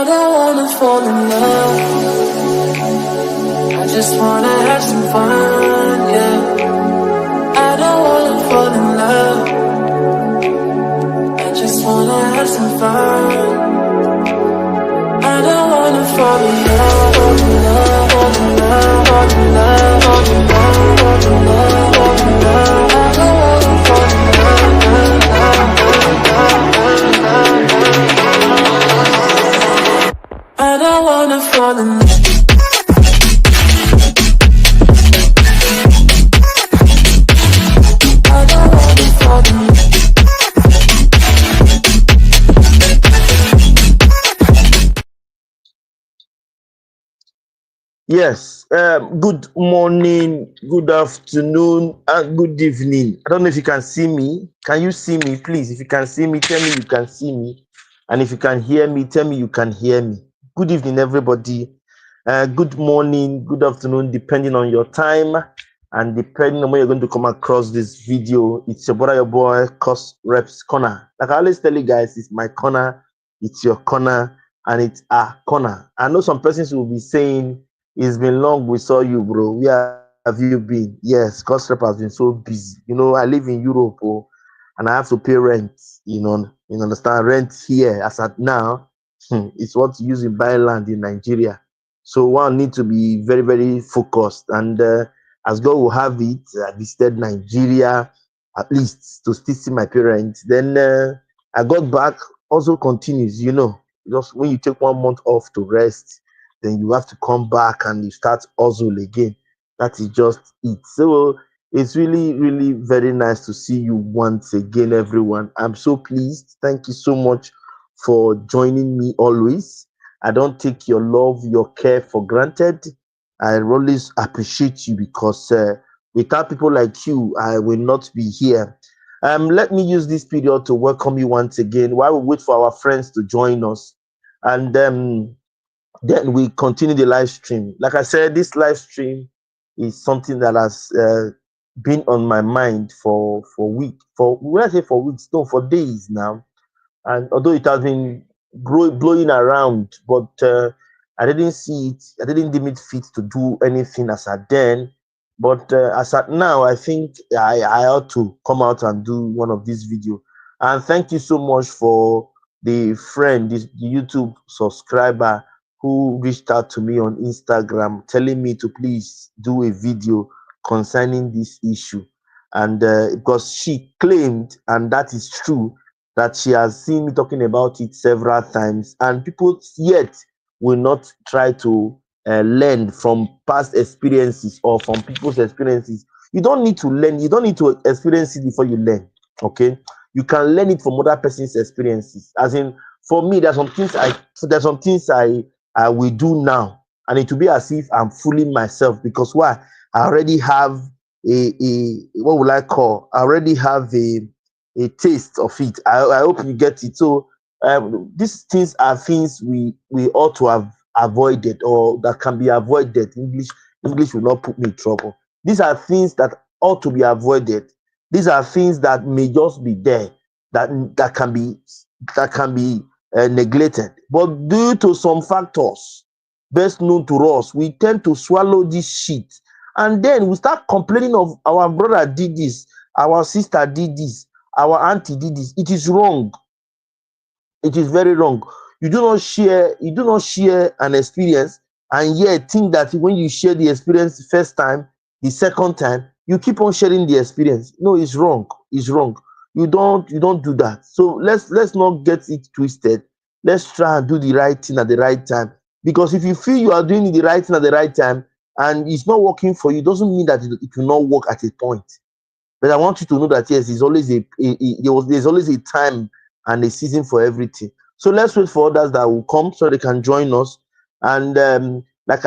I don't wanna fall in love. I just wanna have some fun, yeah. I don't wanna fall in love. I just wanna have some fun. I don't wanna fall in love, fall in love, fall in love, fall in love, fall in love, fall in love, fall in love. I don't wanna fall in love. I don't wanna fall in love. Yes, good morning, good afternoon, and good evening. I don't know if you can see me. Can you see me, please? If you can see me, tell me you can see me. And if you can hear me, tell me you can hear me. Good evening, everybody. Good morning, good afternoon, depending on your time and depending on when you're going to come across this video. It's your brother, your boy, Cos Reps Corner. Like I always tell you guys, it's my corner, it's your corner, and it's our corner. I know some persons will be saying, it's been long we saw you, bro. Where have you been? Yes, Costrep has been so busy. You know, I live in Europe, and I have to pay rent. You understand? Rent here, as at now, it's what you use in buying land in Nigeria. So one need to be very, very focused. And as God will have it, I visited Nigeria at least to still see my parents. Then I got back, also continues, just when you take 1 month off to rest, then you have to come back and you start hustle again. That is just it. So it's really, really very nice to see you once again, everyone. I'm so pleased. Thank you so much for joining me always. I don't take your love, your care for granted. I always appreciate you because without people like you, I will not be here. Let me use this period to welcome you once again while we wait for our friends to join us. And then we continue the live stream. Like I said, this live stream is something that has been on my mind for weeks. When I say for weeks, no, for days now. And although it has been blowing around, but I didn't see it. I didn't deem it fit to do anything as at then. But as at now, I think I ought to come out and do one of these videos. And thank you so much for the friend, the YouTube subscriber who reached out to me on Instagram telling me to please do a video concerning this issue. And because she claimed, and that is true, that she has seen me talking about it several times, and people yet will not try to learn from past experiences or from people's experiences. You don't need to learn. You don't need to experience it before you learn. Okay, you can learn it from other person's experiences. As in, for me, there's some things I will do now, and it will be as if I'm fooling myself because why? I already have a what will I call? I already have a taste of it. I hope you get it. So these things are things we ought to have avoided or that can be avoided. English will not put me in trouble. These are things that ought to be avoided. These are things that may just be there that can be neglected. But due to some factors best known to us, we tend to swallow this shit, and then we start complaining of our brother did this, our sister did this, our auntie did this. It is wrong. It is very wrong. You do not share an experience and yet think that when you share the experience the first time, the second time, you keep on sharing the experience. No, it's wrong. It's wrong. You don't do that. So let's not get it twisted. Let's try and do the right thing at the right time. Because if you feel you are doing the right thing at the right time and it's not working for you, it doesn't mean that it will not work at a point. But I want you to know that yes, there's always a time and a season for everything. So let's wait for others that will come so they can join us. And like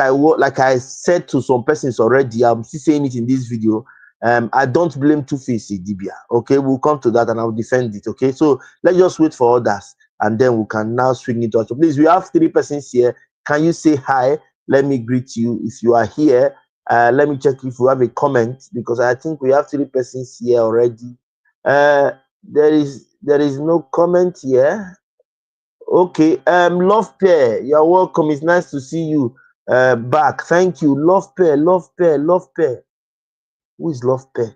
I said to some persons already, I'm still saying it in this video. I don't blame Two-Face IDIBIA. Okay, we'll come to that and I'll defend it. Okay, so let's just wait for others and then we can now swing it out. So please, we have 3 persons here. Can you say hi? Let me greet you if you are here. Let me check if we have a comment because I think we have 3 persons here already. There is no comment here. Okay. Love Pair, you're welcome. It's nice to see you back. Thank you. Love Pair, Love Pair, Love Pair. Who is Love Pair?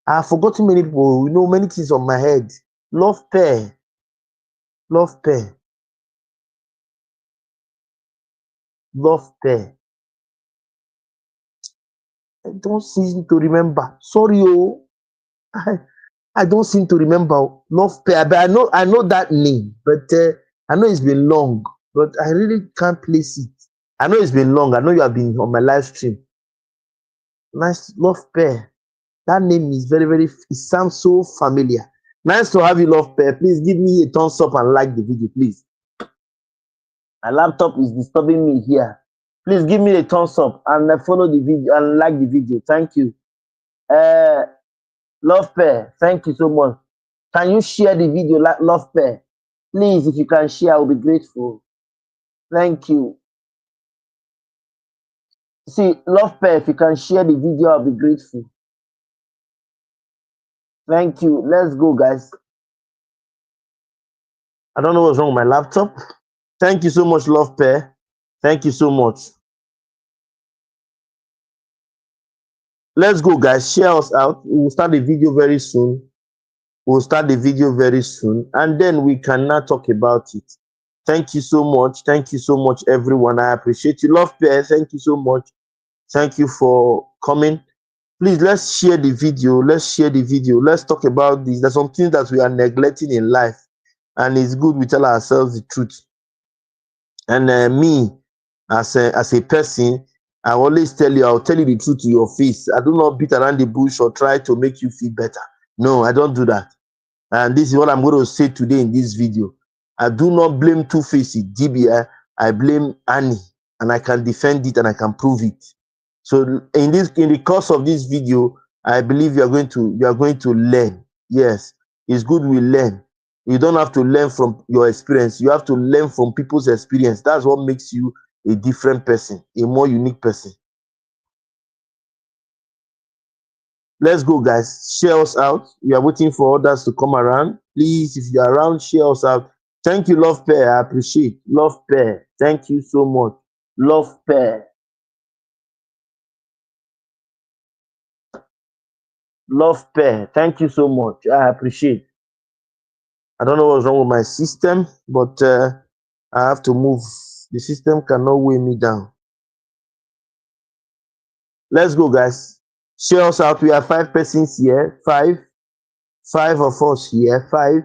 I've forgotten many people. You know, many things on my head. Love Pair, Love Pair, Love Pair. I don't seem to remember. Sorry, oh. I, I don't seem to remember Love Pair. But I know that name, but I know it's been long, but I really can't place it. I know it's been long. I know you have been on my live stream. Nice Love Pair. That name is very, very, it sounds so familiar. Nice to have you, Love Pair. Please give me a thumbs up and like the video, please. My laptop is disturbing me here. Please give me a thumbs up and follow the video and like the video. Thank you. Uh, Love Pair, thank you so much. Can you share the video, Love Pair? Please, if you can share, I will be grateful. Thank you. See, Love Pair, if you can share the video, I'll be grateful. Thank you. Let's go, guys. I don't know what's wrong with my laptop. Thank you so much, Love Pair. Thank you so much. Let's go, guys. Share us out. We'll start the video very soon. And then we can now talk about it. Thank you so much. Thank you so much, everyone. I appreciate you. Love Pair, thank you so much. Thank you for coming. Please, let's share the video. Let's talk about this. There's some things that we are neglecting in life, and it's good we tell ourselves the truth. And me, as a person, I'll tell you the truth to your face. I do not beat around the bush or try to make you feel better. No, I don't do that. And this is what I'm going to say today in this video. I do not blame Two-Face IDIBIA. I blame Annie, and I can defend it and I can prove it. So in the course of this video, I believe you are going to learn. Yes, it's good we learn. You don't have to learn from your experience. You have to learn from people's experience. That's what makes you a different person, a more unique person. Let's go, guys. Share us out. We are waiting for others to come around. Please, if you're around, share us out. Thank you, Love Pair. I appreciate. Love Pair. Thank you so much. Love Pair. Love Pair. Thank you so much. I appreciate. I don't know what's wrong with my system, but I have to move. The system cannot weigh me down. Let's go, guys. Share us out. We have 5 persons here. Five of us here. 5.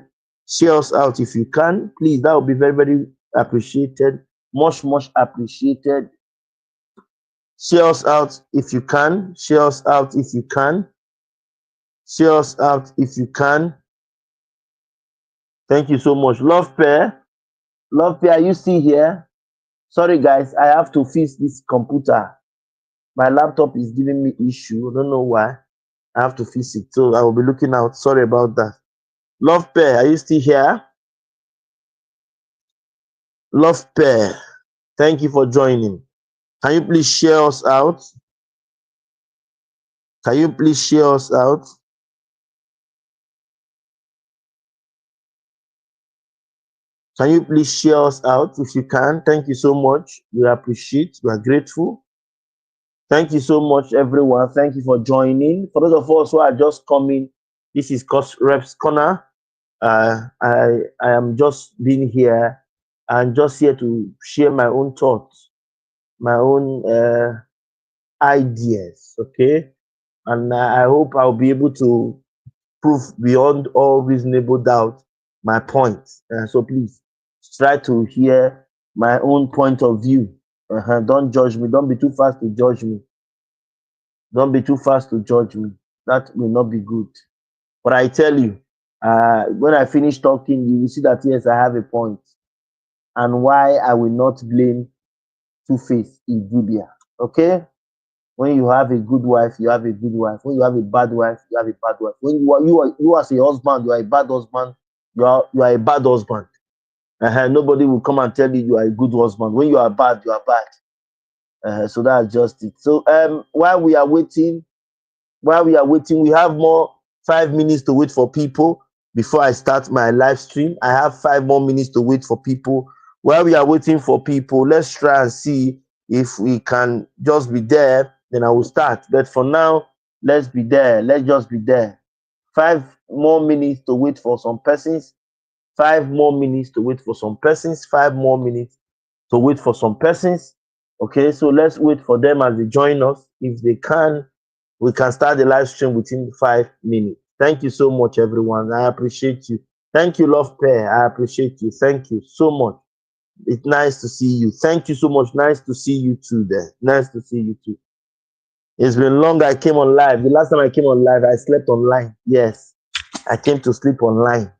Share us out if you can. Please, that would be very, very appreciated. Much, much appreciated. Share us out if you can. Share us out if you can. Share us out if you can. Thank you so much. Love Pair. Love Pair, are you still here? Sorry, guys. I have to fix this computer. My laptop is giving me issue. I don't know why. I have to fix it. So I will be looking out. Sorry about that. Love Pair, are you still here? Love Pair, thank you for joining. Can you please share us out? Can you please share us out? Can you please share us out if you can? Thank you so much. We appreciate. We are grateful. Thank you so much, everyone. Thank you for joining. For those of us who are just coming, this is Reps Corner. I am just being here and just here to share my own thoughts, my own ideas. Okay, and I hope I'll be able to prove beyond all reasonable doubt my point. So please try to hear my own point of view. Don't judge me. Don't be too fast to judge me. Don't be too fast to judge me. That will not be good. But I tell you, when I finish talking, you will see that yes, I have a point, and why I will not blame Two-Face IDIBIA. Okay? When you have a good wife, you have a good wife. When you have a bad wife, you have a bad wife. When you as a husband, you are a bad husband. You are a bad husband. Nobody will come and tell you are a good husband. When you are bad, you are bad. So that's just it. So while we are waiting, we have more 5 minutes to wait for people. before I start my live stream. I have 5 more minutes to wait for people. While we are waiting for people, let's try and see if we can just be there. Then I will start. But for now, let's be there. Let's just be there. 5 more minutes to wait for some persons. 5 more minutes to wait for some persons. 5 more minutes to wait for some persons. Okay, so let's wait for them as they join us. If they can, we can start the live stream within 5 minutes. Thank you so much, everyone. I appreciate you. Thank you, Love Pair. I appreciate you. Thank you so much. It's nice to see you. Thank you so much. Nice to see you too there. Nice to see you too. It's been long I came on live. The last time I came on live, I slept online. Yes, I came to sleep online.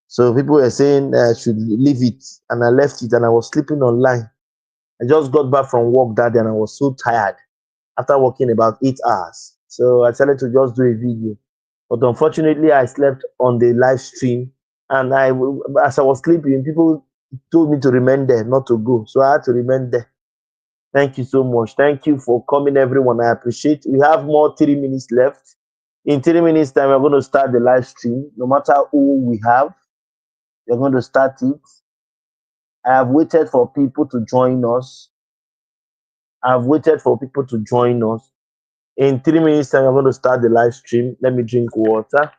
So people were saying I should leave it, and I left it, and I was sleeping online. I just got back from work that day, and I was so tired after working about 8 hours. So I decided to just do a video. But unfortunately, I slept on the live stream, and as I was sleeping, people told me to remain there, not to go. So I had to remain there. Thank you so much. Thank you for coming, everyone. I appreciate. We have more 3 minutes left. In 3 minutes time, we're going to start the live stream. No matter who we have, we're going to start it. I have waited for people to join us. I've waited for people to join us. In 3 minutes time, I'm going to start the live stream. Let me drink water.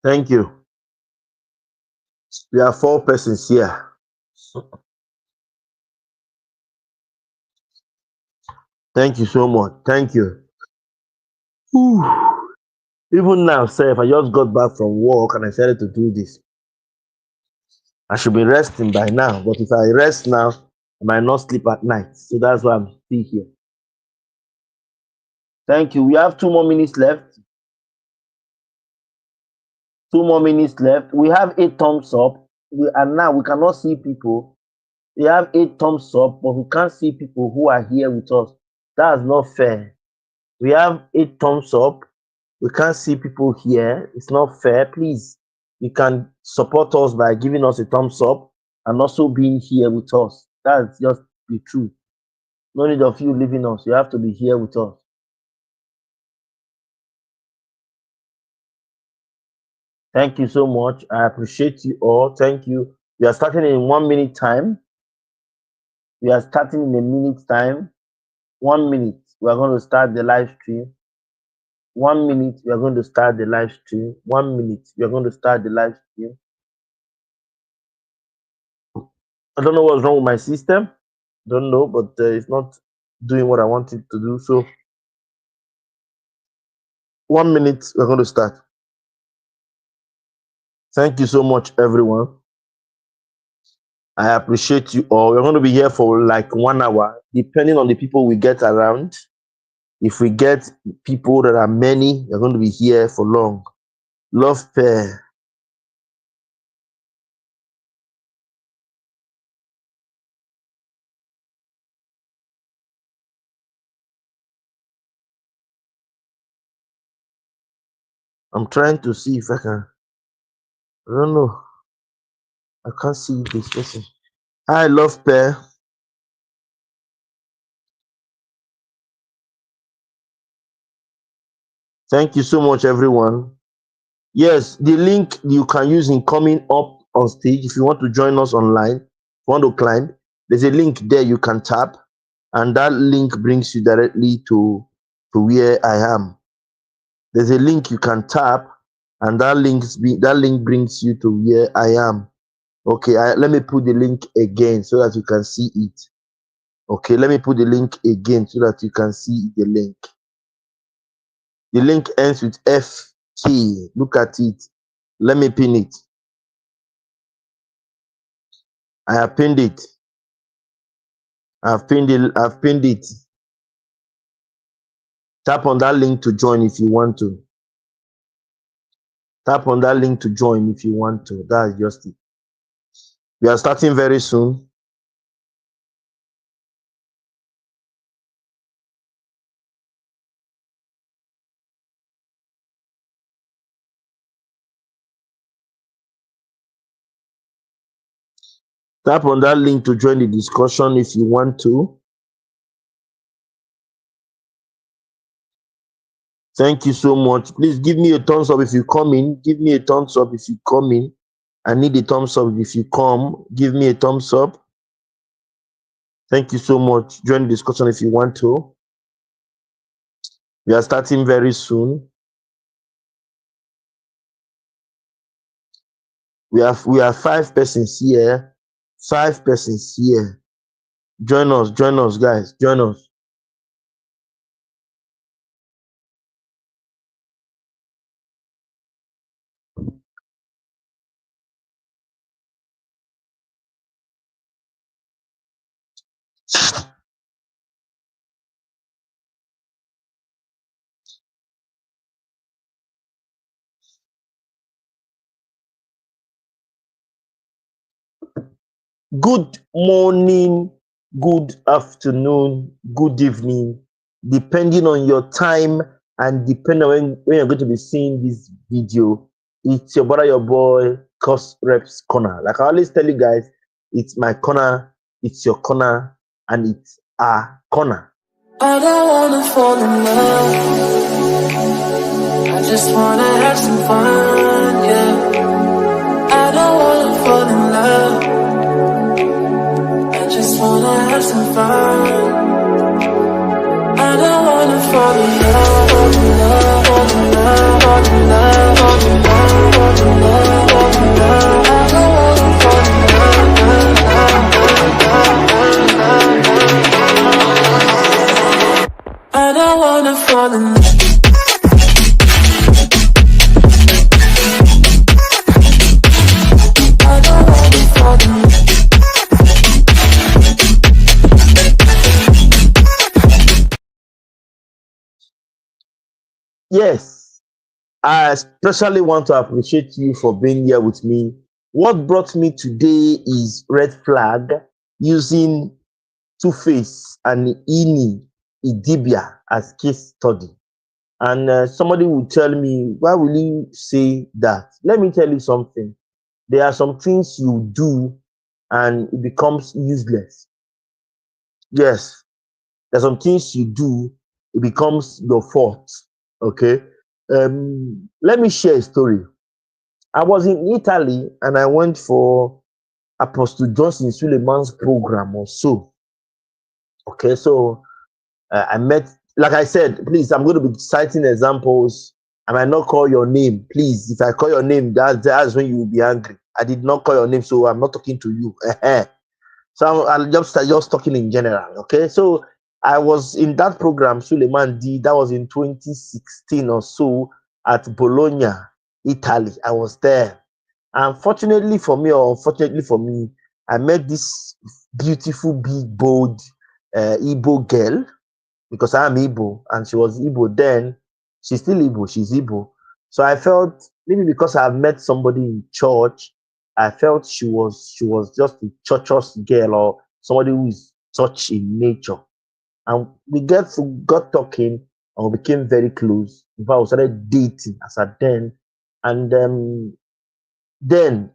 Thank you. We are 4 persons here. Thank you so much. Thank you. Whew. Even now, sir, if I just got back from work and I decided to do this, I should be resting by now. But if I rest now, I might not sleep at night. So that's why I'm still here. Thank you. We have 2 more minutes left. 2 more minutes left. We have 8 thumbs up. And now we cannot see people. We have 8 thumbs up, but we can't see people who are here with us. That's not fair. We have 8 thumbs up. We can't see people here. It's not fair. Please, you can support us by giving us a thumbs up and also being here with us. That's just the truth. No need of you leaving us. You have to be here with us. Thank you so much. I appreciate you all. Thank you. We are starting in 1 minute time. We are starting in a minute's time. 1 minute. We are going to start the live stream. 1 minute. We are going to start the live stream. 1 minute. We are going to start the live stream. I don't know what's wrong with my system. Don't know, but it's not doing what I want it to do. So 1 minute. We're going to start. Thank you so much, everyone. I appreciate you all. We're going to be here for like 1 hour, depending on the people we get around. If we get people that are many, we're going to be here for long. Love pair. I'm trying to see if I can. I don't know. I can't see this person. Hi, love pair. Thank you so much, everyone. Yes, the link you can use in coming up on stage. If you want to join us online, want to climb, there's a link there you can tap, and that link brings you directly to where I am. There's a link you can tap, and that link brings you to where I am. Okay, let me put the link again so that you can see it. Okay, let me put the link again so that you can see the link. The link ends with FK. Look at it. Let me pin it. I have pinned it. I've pinned it. I've pinned it. Tap on that link to join if you want to. Tap on that link to join if you want to. That's just it. We are starting very soon. Tap on that link to join the discussion if you want to. Thank you so much. Please give me a thumbs up if you come in. Give me a thumbs up if you come in. I need a thumbs up if you come. Give me a thumbs up. Thank you so much. Join the discussion if you want to. We are starting very soon. We have 5 persons here. 5 persons here. Join us, guys. Join us. Good morning, good afternoon, good evening, depending on your time and depending on when you're going to be seeing this video. It's your brother, your boy, Cost Reps Corner. Like I always tell you guys, it's my corner, it's your corner, and it's our corner. I don't wanna fall in love. I just wanna have some fun, yeah. I don't wanna fall in love. I just wanna have some fun. I don't wanna fall in love, fall in love, fall in love, fall in love, fall in love, fall in love, fall in love. I don't wanna fall in love. I don't wanna fall in love. I don't wanna fall in love. Yes, I especially want to appreciate you for being here with me. What brought me today is red flag using Two-Face and IDIBIA as case study. And somebody will tell me, why will you say that? Let me tell you something. There are some things you do and it becomes useless. Yes, there's some things you do, it becomes your fault. Okay. Let me share a story. I was in Italy and I went for Apostle Johnson Suleiman's program or so. Okay, so I met, like I said, please, I'm going to be citing examples. I might not call your name. Please, if I call your name, that's when you will be angry. I did not call your name, so I'm not talking to you. So I'm just talking in general. Okay, so I was in that program, Suleiman D. That was in 2016 or so at Bologna, Italy. I was there. Unfortunately for me, or unfortunately for me, I met this beautiful, big, bold Igbo girl because I'm Igbo and she was Igbo then. She's still Igbo, she's Igbo. So I felt maybe because I've met somebody in church, I felt she was just a church's girl or somebody who is such in nature. And we got talking and we became very close. In fact, we started dating as at then. And then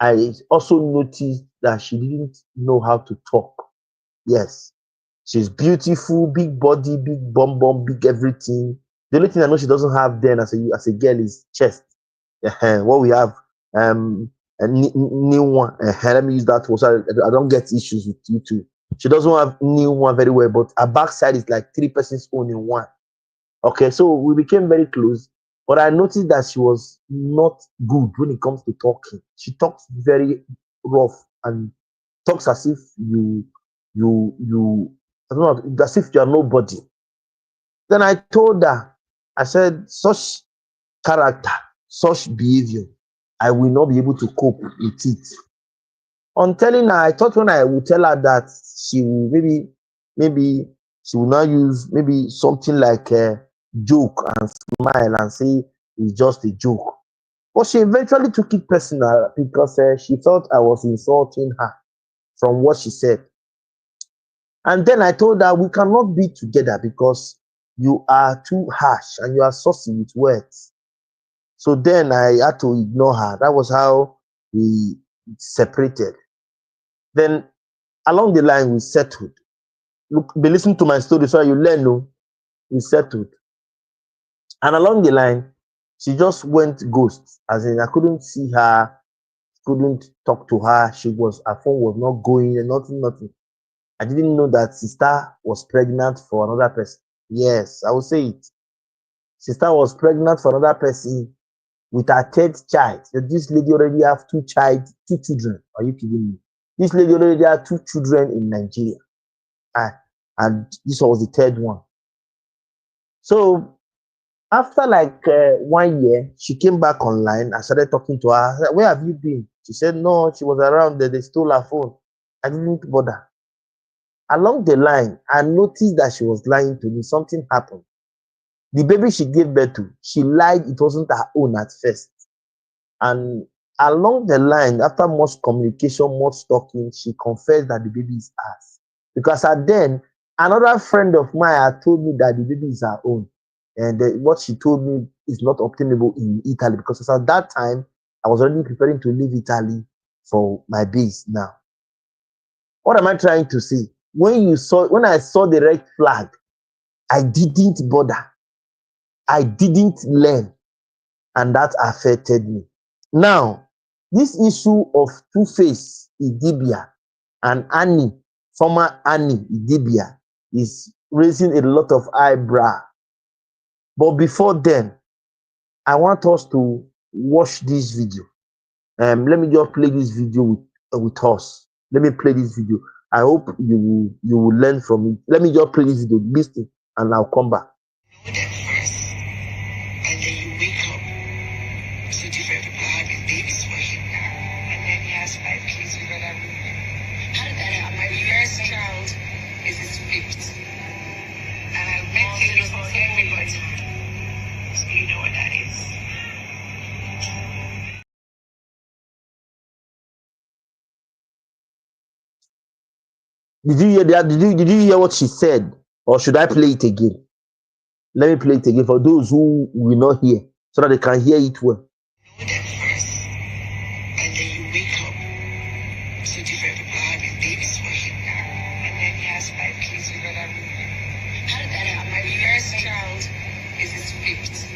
I also noticed that she didn't know how to talk. Yes, she's beautiful, big body, big bum bum, big everything. The only thing I know she doesn't have then as a girl is chest. What we have, a new one. Let me use that word so I don't get issues with you too. She doesn't have new one very well, but her backside is like 3 persons own in one. Okay, so we became very close, but I noticed that she was not good when it comes to talking. She talks very rough and talks as if you I don't know, as if you are nobody. Then I told her, I said, such character, such behavior, I will not be able to cope with it. On telling her, I thought when I would tell her that she will maybe she will not use maybe something like a joke and smile and say it's just a joke. But she eventually took it personal because she felt I was insulting her from what she said. And then I told her we cannot be together because you are too harsh and you are saucy with words. So then I had to ignore her. That was how we separated. Then along the line, we settled. Look, be listen to my story so you learn. No, we settled. And along the line, she just went ghost. As in, I couldn't see her, couldn't talk to her. Her phone was not going, and nothing. I didn't know that sister was pregnant for another person. Yes, I will say it. Sister was pregnant for another person with her third child. So this lady already have two children. Are you kidding me? This lady already had two children in Nigeria. Ah, and this was the third one. So after like 1 year, she came back online. I started talking to her. I said, where have you been? She said, no, she was around there. They stole her phone. I didn't bother. Along the line, I noticed that she was lying to me. Something happened. The baby she gave birth to, she lied it wasn't her own at first. And along the line, after much communication, much talking, she confessed that the baby is hers. Because at then, another friend of mine had told me that the baby is her own. And what she told me is not obtainable in Italy. Because at that time, I was already preparing to leave Italy for my base now. What am I trying to say? When I saw the red flag, I didn't bother. I didn't learn. And that affected me. Now, this issue of Two-Face IDIBIA and Annie, former Annie IDIBIA, is raising a lot of eyebrow. But before then, I want us to watch this video. Let me just play this video with us. Let me play this video. I hope you will learn from it. Let me just play this video, listen, and I'll come back. Know them first, and then you wake up to different people having babies for him now, and then he has 5 kids with other women. How did that happen? My first child is his 5th, and I meant it for everybody. So you know what that is. Did you hear that? Did you hear what she said? Or should I play it again? Let me play it again for those who will not hear, so that they can hear it well. Know them first, and then you wake up to different people having babies for him now, and then he has 5 kids with other women. How did that happen? My first child is his 5th,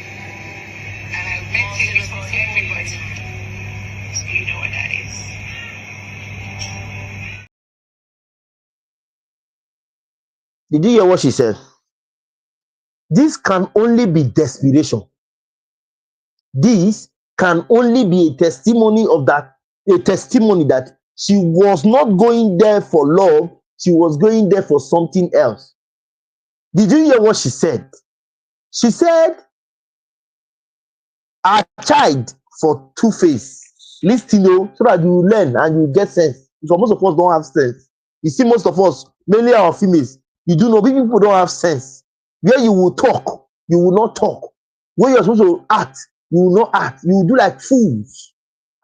and I meant it for everybody. So you know what that is. Did you hear what she said? This can only be desperation. This can only be a testimony that she was not going there for love, she was going there for something else. Did you hear what she said? She said her child for Two-Face. Listen, so that you learn and you get sense. Because most of us don't have sense. You see, most of us, mainly our females, you do know people don't have sense. Where you will talk, you will not talk. Where you're supposed to act, you will not act. You will do like fools.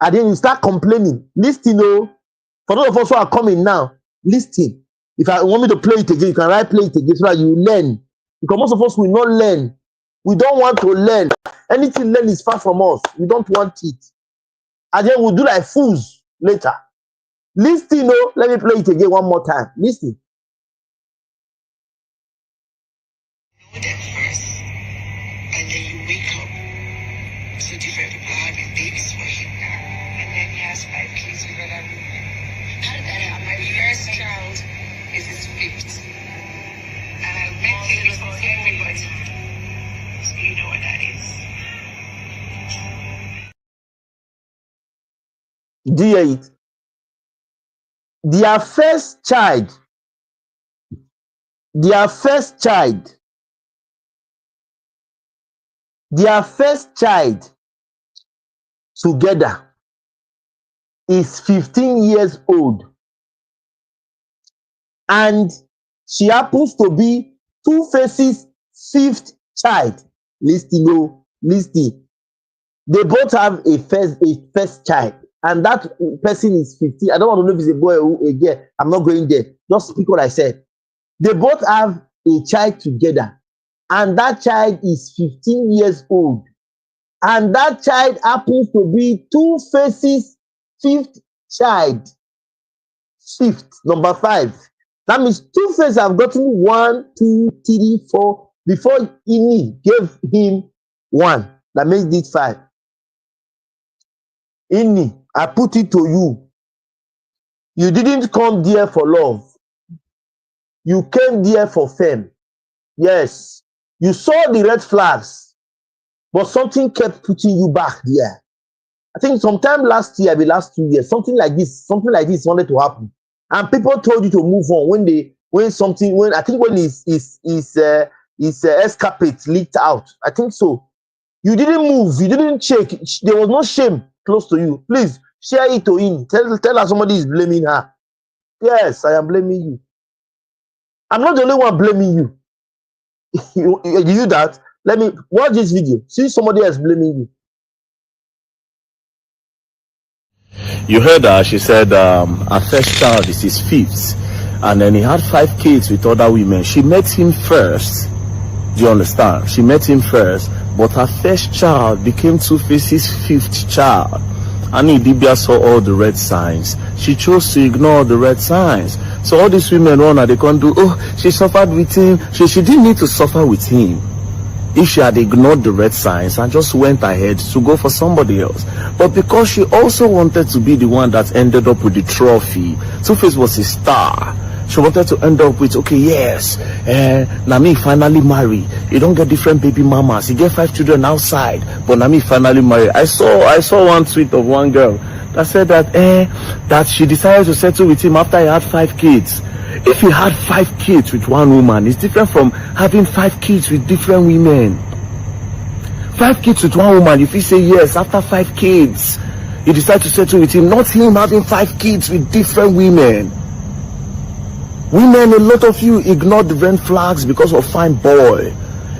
And then you start complaining. Listen, for those of us who are coming now, listen. If I want me to play it again, you can play it again so that you learn. Because most of us will not learn. We don't want to learn. Anything learn is far from us. We don't want it. And then we'll do like fools later. Listen, let me play it again one more time. Listen. Know them first, and then you wake up to different people having babies for him now, and then he has 5 kids with other women. How did that happen? My first child is his 5th, and I meant it for everybody. So you know what that is. Do you hear it? Their first child their first child together is 15 years old, and she happens to be Two-Face's 5th child. Listen. They both have a first child, and that person is 15. I don't want to know if it's a boy or a girl. I'm not going there. Just speak what I said. They both have a child together, and that child is 15 years old. And that child happens to be Two-Face's 5th child. fifth, number 5. That means Two-Face have gotten 1, 2, 3, 4 before Ini gave him 1. That makes it 5. Ini, I put it to you. You didn't come there for love. You came there for fame. Yes. You saw the red flags, but something kept putting you back there. I think sometime last year, the last 2 years, something like this wanted to happen, and people told you to move on when his escapade leaked out. I think so. You didn't move. You didn't check. There was no shame close to you. Please share it to him. Tell her somebody is blaming her. Yes, I am blaming you. I'm not the only one blaming you. You that? Let me watch this video. See somebody else blaming you. You heard her. She said her first child is his 5th, and then he had 5 kids with other women. She met him first. Do you understand? She met him first, but her first child became Two-Face's 5th child. And IDIBIA saw all the red signs. She chose to ignore the red signs. So all these women run and they can't do, oh, she suffered with him. She didn't need to suffer with him if she had ignored the red signs and just went ahead to go for somebody else. But because she also wanted to be the one that ended up with the trophy, Two-Face was a star. She wanted to end up with, okay, yes, Nami finally marry. You don't get different baby mamas. You get 5 children outside, but Nami finally marry. I saw one tweet of one girl that said that she decided to settle with him after he had 5 kids. If he had 5 kids with one woman, it's different from having 5 kids with different women. 5 kids with one woman, if you say yes, after 5 kids, you decide to settle with him, not him having 5 kids with different women. Women, a lot of you ignore the red flags because of fine boy.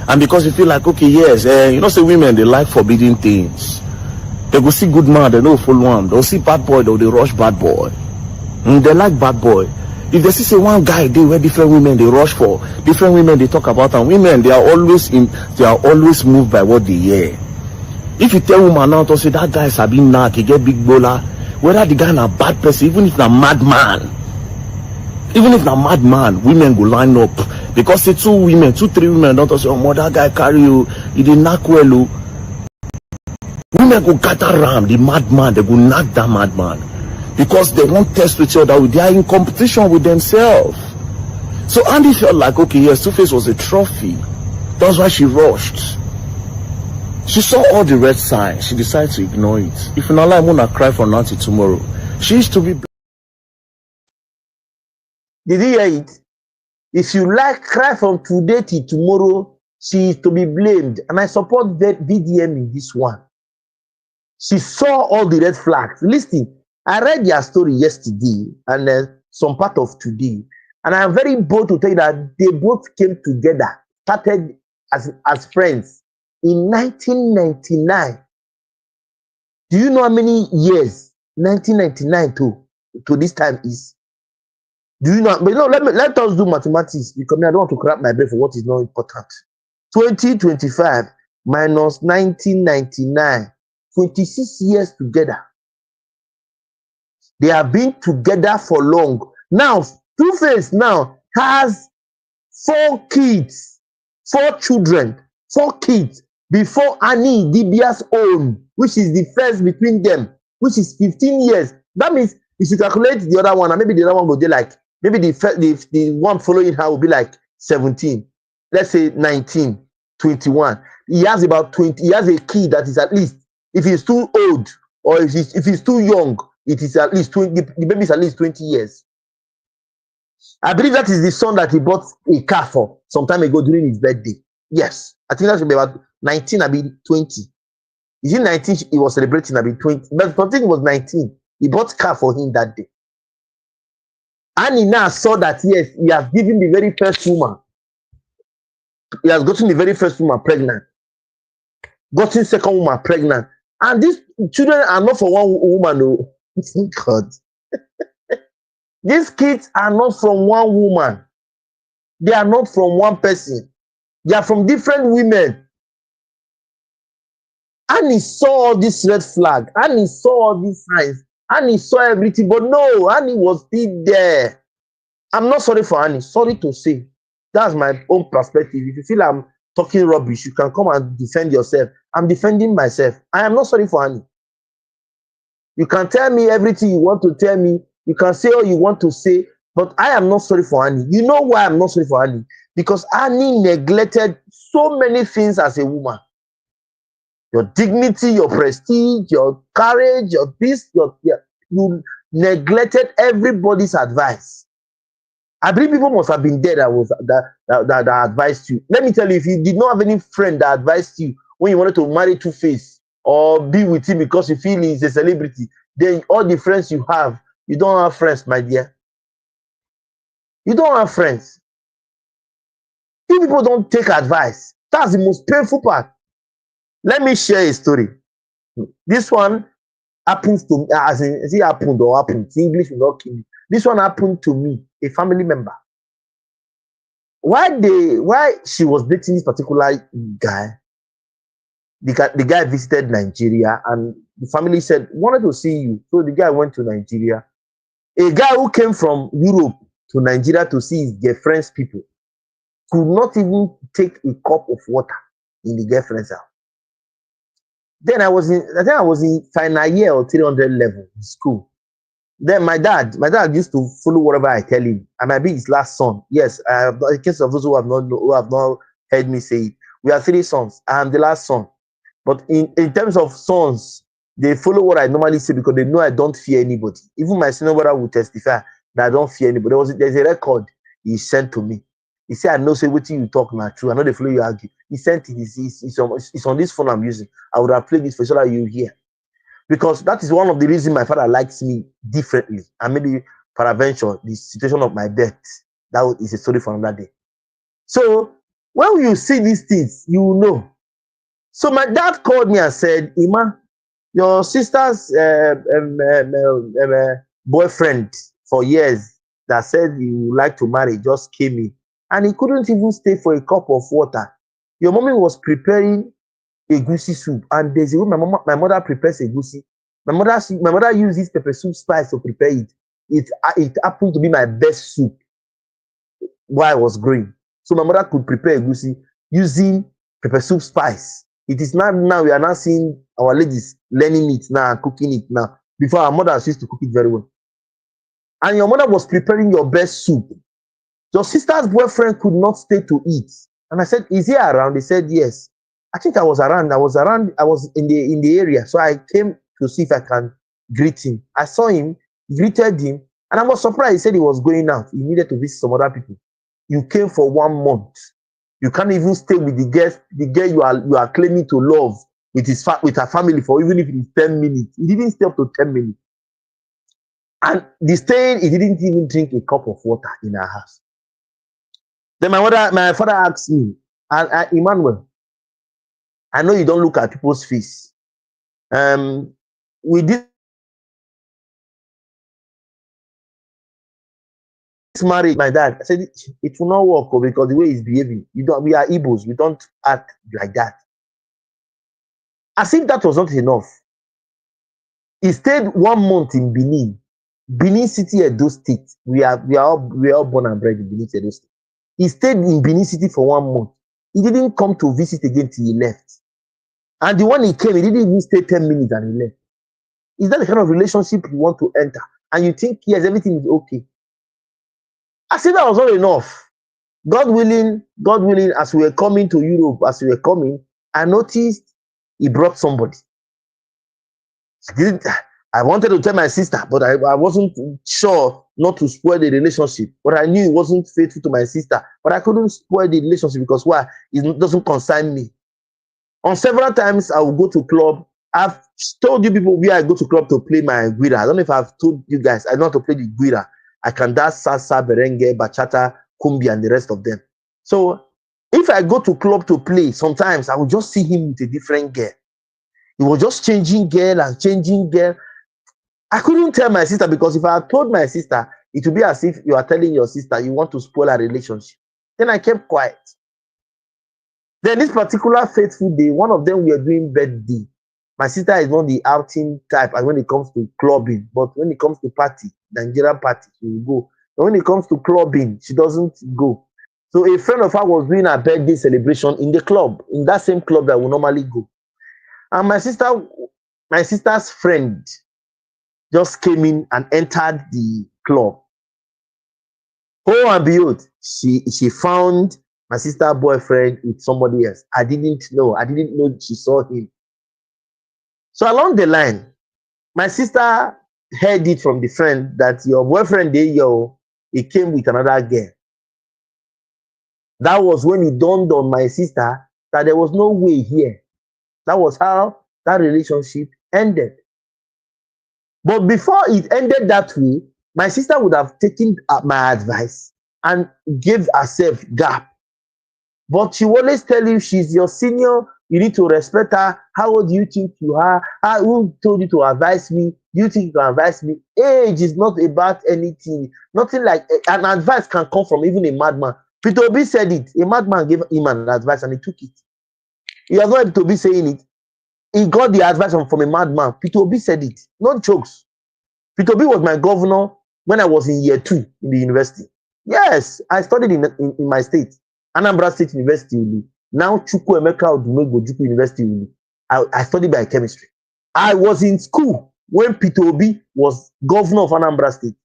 And because you feel like, okay, yes, you know, say women, they like forbidden things. They go see good man, they don't follow him. They'll see bad boy, they rush bad boy. They like bad boy. If they see say one guy, they where different women they rush for, different women they talk about, and women they are always moved by what they hear. If you tell woman now to say that guy is a big knack, he get big bowler, whether the guy is a bad person, even if he's a madman, women go line up because say 2, 3 women don't say, oh, that guy carry you, he did knock well. Women go gather around the madman, they go knock that madman because they won't test with each other. They are in competition with themselves. So Andy felt like, okay, yes, Two-Face was a trophy. That's why she rushed. She saw all the red signs. She decided to ignore it. If you're not like, I'm gonna cry for Nancy tomorrow. She used to be. Did you hear it? If you like cry from today till tomorrow, she is to be blamed. And I support VDM in this one. She saw all the red flags. Listen, I read their story yesterday and some part of today. And I am very bold to tell you that they both came together, started as friends in 1999. Do you know how many years 1999 to this time is? Do you know? But let us do mathematics because I don't want to crap my brain for what is not important. 2025 minus 1999, 26 years together. They have been together for long. Now, Two-Face now has 4 kids, 4 children, 4 kids before IDIBIA's own, which is the first between them, which is 15 years. That means if you calculate the other one, and maybe the other one will be like, maybe the one following her will be like 17. Let's say 19, 21. He has about 20. He has a kid that is at least, if he's too old or if he's too young, it is at least 20. The baby is at least 20 years. I believe that is the son that he bought a car for some time ago during his birthday. Yes, I think that should be about 19, I mean 20. Is it 19 he was celebrating? I mean 20. But I think it was 19. He bought a car for him that day. And he now saw that, yes, he has given the very first woman. He has gotten the very first woman pregnant. Gotten second woman pregnant. And these children are not for one woman, no. God. These kids are not from one woman. They are not from one person. They are from different women. And he saw all this red flag. And he saw all these signs. Annie saw everything, but no, Annie was still there. I'm not sorry for Annie. Sorry to say. That's my own perspective. If you feel I'm talking rubbish, you can come and defend yourself. I'm defending myself. I am not sorry for Annie. You can tell me everything you want to tell me. You can say all you want to say, but I am not sorry for Annie. You know why I'm not sorry for Annie? Because Annie neglected so many things as a woman. Your dignity, your prestige, your courage, your peace, you neglected everybody's advice. I believe people must have been there that advised you. Let me tell you, if you did not have any friend that advised you when you wanted to marry Two-Face or be with him because you feel he's a celebrity, then all the friends you have, you don't have friends, my dear. You don't have friends. If people don't take advice, that's the most painful part. Let me share a story. This one happens to me, as in, is it happened or happened? English will not kill me. This one happened to me, a family member. Why she was dating this particular guy, the guy visited Nigeria and the family said, wanted to see you. So the guy went to Nigeria. A guy who came from Europe to Nigeria to see his girlfriend's people could not even take a cup of water in the girlfriend's house. Then I think I was in final year or 300 level in school. Then my dad used to follow whatever I tell him. I might be his last son. Yes, in case of those who have not heard me say it, we are 3 sons. I am the last son. But in terms of sons, they follow what I normally say because they know I don't fear anybody. Even my senior brother will testify that I don't fear anybody. There's a record he sent to me. He said, I know say what you talk now true. I know they follow you argue. He sent it. It's on this phone I'm using. I would have played this for so that you hear. Because that is one of the reasons my father likes me differently. And maybe peradventure, the situation of my death, that is a story for another day. So when you see these things, you know. So my dad called me and said, Ima, your sister's boyfriend for years that said he would like to marry just came in. And he couldn't even stay for a cup of water. Your mommy was preparing egusi soup, and there's a way my mother prepares egusi. My mother uses pepper soup spice to prepare it. It happened to be my best soup while I was growing. So my mother could prepare egusi using pepper soup spice. It is now we are now seeing our ladies learning it now and cooking it now. Before our mothers used to cook it very well. And your mother was preparing your best soup. Your sister's boyfriend could not stay to eat. And I said, is he around? He said, yes. I think I was around. I was in the area. So I came to see if I can greet him. I saw him, greeted him, and I was surprised. He said he was going out. He needed to visit some other people. You came for 1 month. You can't even stay with the girl you are claiming to love with her family for even if it is 10 minutes. He didn't stay up to 10 minutes. And the staying, he didn't even drink a cup of water in our house. Then my father asked me, Emmanuel, I know you don't look at people's face. With this marriage, my dad, I said it will not work because the way he's behaving. We are Igbos, we don't act like that. As if that was not enough. He stayed 1 month in Benin City, Edo State. We are all born and bred in Benin City, Edo State. He stayed in Benin City for 1 month. He didn't come to visit again till he left. And the one he came, he didn't even stay 10 minutes and he left. Is that the kind of relationship you want to enter? And you think, yes, everything is okay. I said that was not enough. God willing, as we were coming to Europe, I noticed he brought somebody. I wanted to tell my sister, but I wasn't sure not to spoil the relationship. But I knew he wasn't faithful to my sister. But I couldn't spoil the relationship because why? It doesn't concern me. On several times, I will go to club. I've told you people where I go to club to play my guira. I don't know if I've told you guys. I know how to play the guira. I can dance salsa, berengue, bachata, cumbia, and the rest of them. So if I go to club to play, sometimes I will just see him with a different girl. He was just changing girl. I couldn't tell my sister because if I had told my sister, it would be as if you are telling your sister you want to spoil a relationship. Then I kept quiet. Then this particular fateful day, one of them we were doing birthday. My sister is not the outing type as when it comes to clubbing, but when it comes to party, Nigerian party, she will go. But when it comes to clubbing, she doesn't go. So a friend of her was doing a birthday celebration in the club, in that same club that we normally go. And my sister's friend just came in and entered the club. Oh, and behold, she found my sister's boyfriend with somebody else. I didn't know she saw him. So along the line, my sister heard it from the friend that your boyfriend, he came with another girl. That was when it dawned on my sister that there was no way here. That was how that relationship ended. But before it ended that way, my sister would have taken my advice and gave herself gap. But she always tell you she's your senior, you need to respect her. How old do you think you are? Who told you to advise me? Do you think you can advise me? Age is not about anything. Nothing like an advice can come from even a madman. Peter Obi said it. A madman gave him an advice and he took it. He was not Peter Obi saying it. He got the advice from a madman. Peter Obi said it. Not jokes. Peter Obi was my governor when I was in year 2 in the university. Yes, I studied in my state, Anambra State University. Now Chukwuemeka Odumegwu Ojukwu University. I studied biochemistry. I was in school when Peter Obi was governor of Anambra State.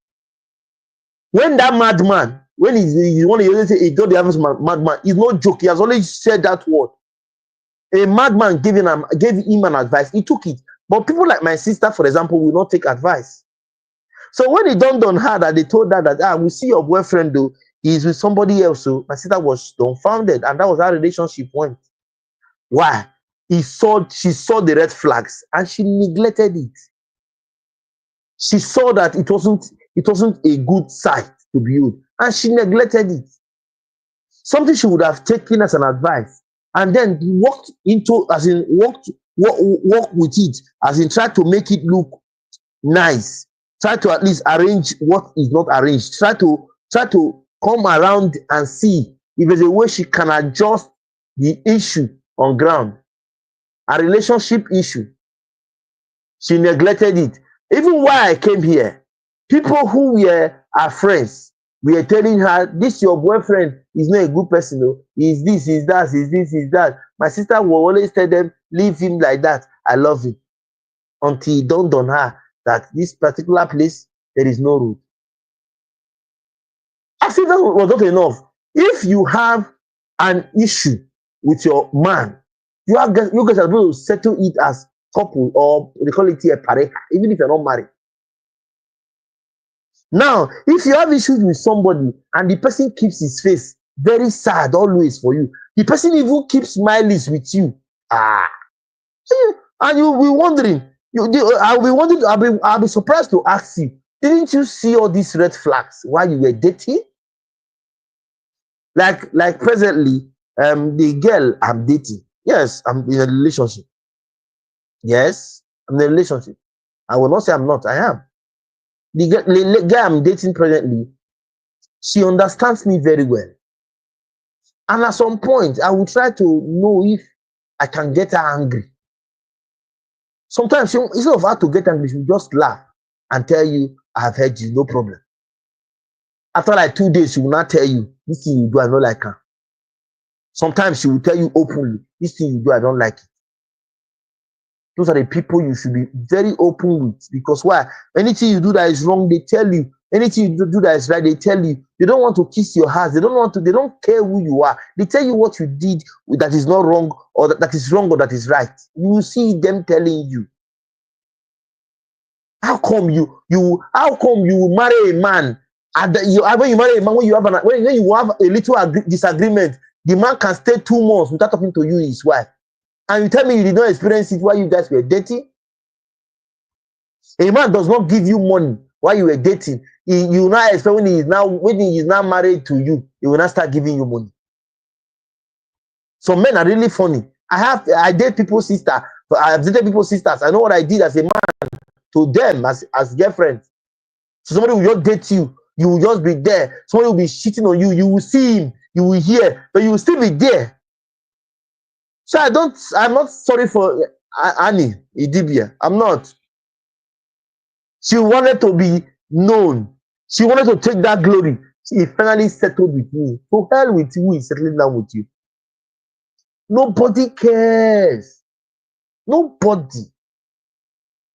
When that madman, when he want to say he got the advice madman, it's no joke. He has always said that word. A madman gave him an advice. He took it. But people like my sister, for example, will not take advice. So when it dawned on her that they told her that, we see your boyfriend though, he's with somebody else. So my sister was dumbfounded, and that was how relationship went. Why? She saw the red flags and she neglected it. She saw that it wasn't a good sight to behold, and she neglected it. Something she would have taken as an advice and then walked with it, as in try to make it look nice. Try to at least arrange what is not arranged. Try to come around and see if there's a way she can adjust the issue on ground. A relationship issue. She neglected it. Even while I came here, people who were our friends, we were telling her, this your boyfriend is not a good person, though. He's this, he's that, he's this, he's that. My sister will always tell them, leave him like that. I love him. Until it dawned on her that this particular place, there is no road. I think that was not enough. If you have an issue with your man, you guys are able to settle it as couple, or they call it a pareja, even if you're not married. Now, if you have issues with somebody and the person keeps his face very sad always for you, the person even keeps smiling with you, and you'll be wondering, I'll be surprised to ask you, didn't you see all these red flags while you were dating? Like presently, the girl I'm dating, yes, I'm in a relationship. Yes, I'm in a relationship. I will not say I'm not, I am. The guy I'm dating presently, she understands me very well. And at some point, I will try to know if I can get her angry. Sometimes, instead of her to get angry, she will just laugh and tell you, I have heard you, no problem. After like 2 days, she will not tell you, this thing you do, I don't like her. Sometimes she will tell you openly, this thing you do, I don't like it. Those are the people you should be very open with, because why? Anything you do that is wrong, they tell you. Anything you do that is right, they tell you. They don't want to kiss your ass. They don't care who you are. They tell you what you did that is not wrong, or that is wrong, or that is right. You will see them telling you. How come you marry a man? When you marry a man, when you have a little disagreement, the man can stay 2 months without talking to you, his wife. And you tell me you did not experience it while you guys were dating? A man does not give you money while you were dating. You will not expect when he is now married to you, he will not start giving you money. Some men are really funny. I date people's sister. I have dated people's sisters. I know what I did as a man to them as girlfriends. So somebody will just date you. You will just be there. Somebody will be cheating on you. You will see him. You will hear, but you will still be there. So I'm not sorry for Annie IDIBIA. I'm not. She wanted to be known. She wanted to take that glory. She finally settled with me. To hell with who is settling down with you. Nobody cares. Nobody.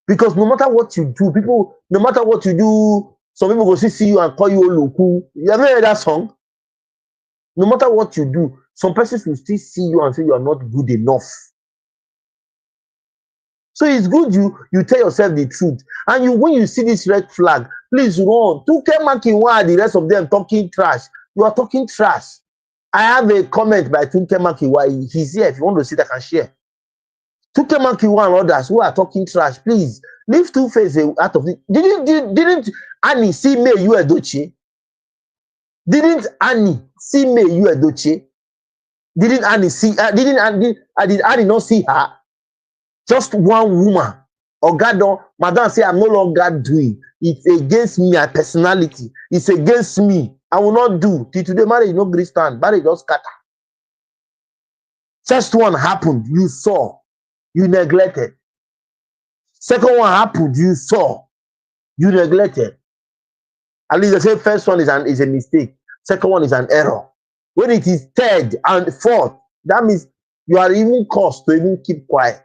Because no matter what you do, people, no matter what you do, some people will see you and call you Oloku. You ever heard that song? No matter what you do, some persons will still see you and say you are not good enough. So it's good you tell yourself the truth. And you, when you see this red flag, please run. Tuke Makinwa, the rest of them talking trash. You are talking trash. I have a comment by Tunke Makinwa. He's here. If you want to see that, I can share. Tunke Makinwa and others who are talking trash, please leave Two-Face out of it. Didn't Annie see me you Edochie? Didn't Annie see me you Edochie? Didn't Annie see? Did Annie not see her? Just one woman. Ogado, Madam say I'm no longer doing. It's against me, my personality. It's against me. I will not do. Till today, marriage no gree stand. Marriage just scatter. First one happened, you saw, you neglected. Second one happened, you saw, you neglected. At least they say first one is a mistake. Second one is an error. When it is third and fourth, that means you are even caused to even keep quiet.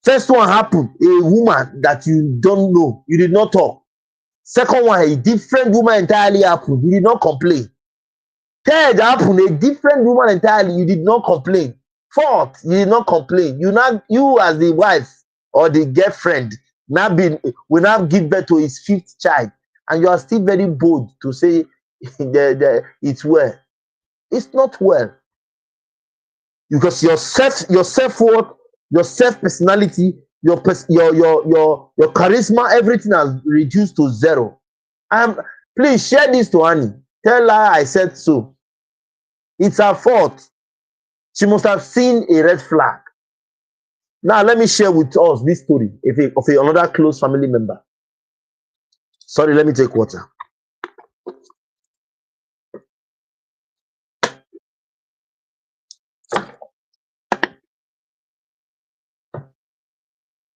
First one happened, a woman that you don't know, you did not talk. Second one, a different woman entirely happened, you did not complain. Third happened, a different woman entirely, you did not complain. Fourth, you did not complain. You as the wife or the girlfriend will now give birth to his fifth child, and you are still very bold to say it's well. It's not well. Because your self-worth, your self-personality, your charisma, everything has reduced to zero. Please share this to Annie. Tell her I said so. It's her fault. She must have seen a red flag. Now let me share with us this story of another close family member. Sorry, let me take water.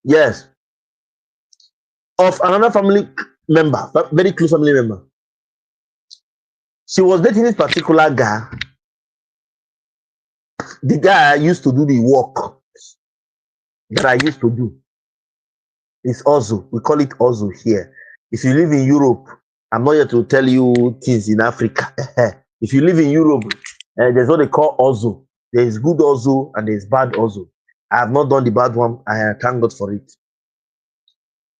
Yes. Of another family member, very close family member. She was dating this particular guy. The guy used to do the work that I used to do. It's also, we call it also here. If you live in Europe, I'm not here to tell you things in Africa. If you live in Europe, there's what they call also. There is good also and there is bad also. I have not done the bad one. I thank God for it.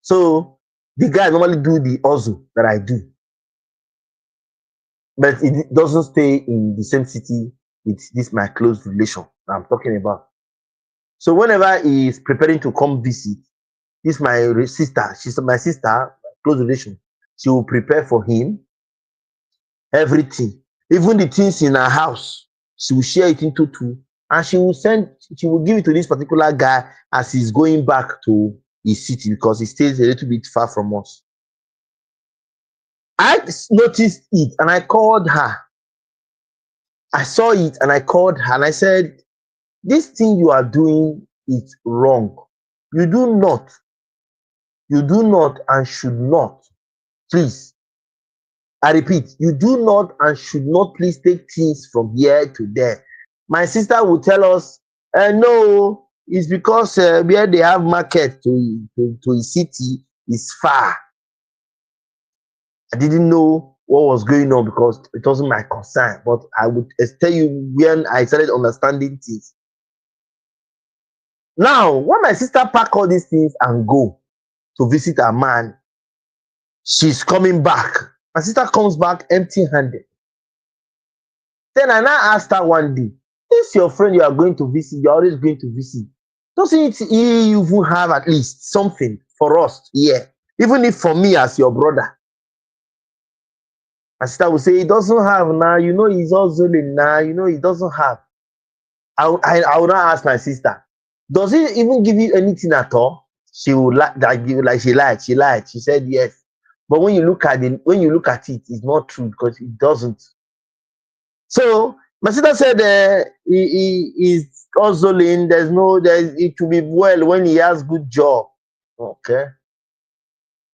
So the guy normally do the also that I do, but it doesn't stay in the same city with this my close relation that I'm talking about. So whenever he is preparing to come visit, this my sister, she's my sister, close relation. She will prepare for him everything, even the things in her house. She will share it into two, and she will give it to this particular guy as he's going back to his city because he stays a little bit far from us. I noticed it and I called her. I saw it and I called her and I said, this thing you are doing is wrong. You do not and should not, please. I repeat, you do not and should not please take things from here to there. My sister will tell us, no, it's because where they have market to a city is far. I didn't know what was going on because it wasn't my concern, but I would tell you when I started understanding things. Now, when my sister pack all these things and go to visit her man, she's coming back. My sister comes back empty-handed. Then I now asked her one day, this your friend you are going to visit, you're always going to visit. Doesn't he even have at least something for us here? Even if for me as your brother. My sister will say, he doesn't have now, you know, he's also now, you know, he doesn't have. I will not ask my sister, does he even give you anything at all? She will like she lied. She said yes. But when you look at it, it's not true because it doesn't. So my sister said he is hustling. It will be well when he has good job. Okay.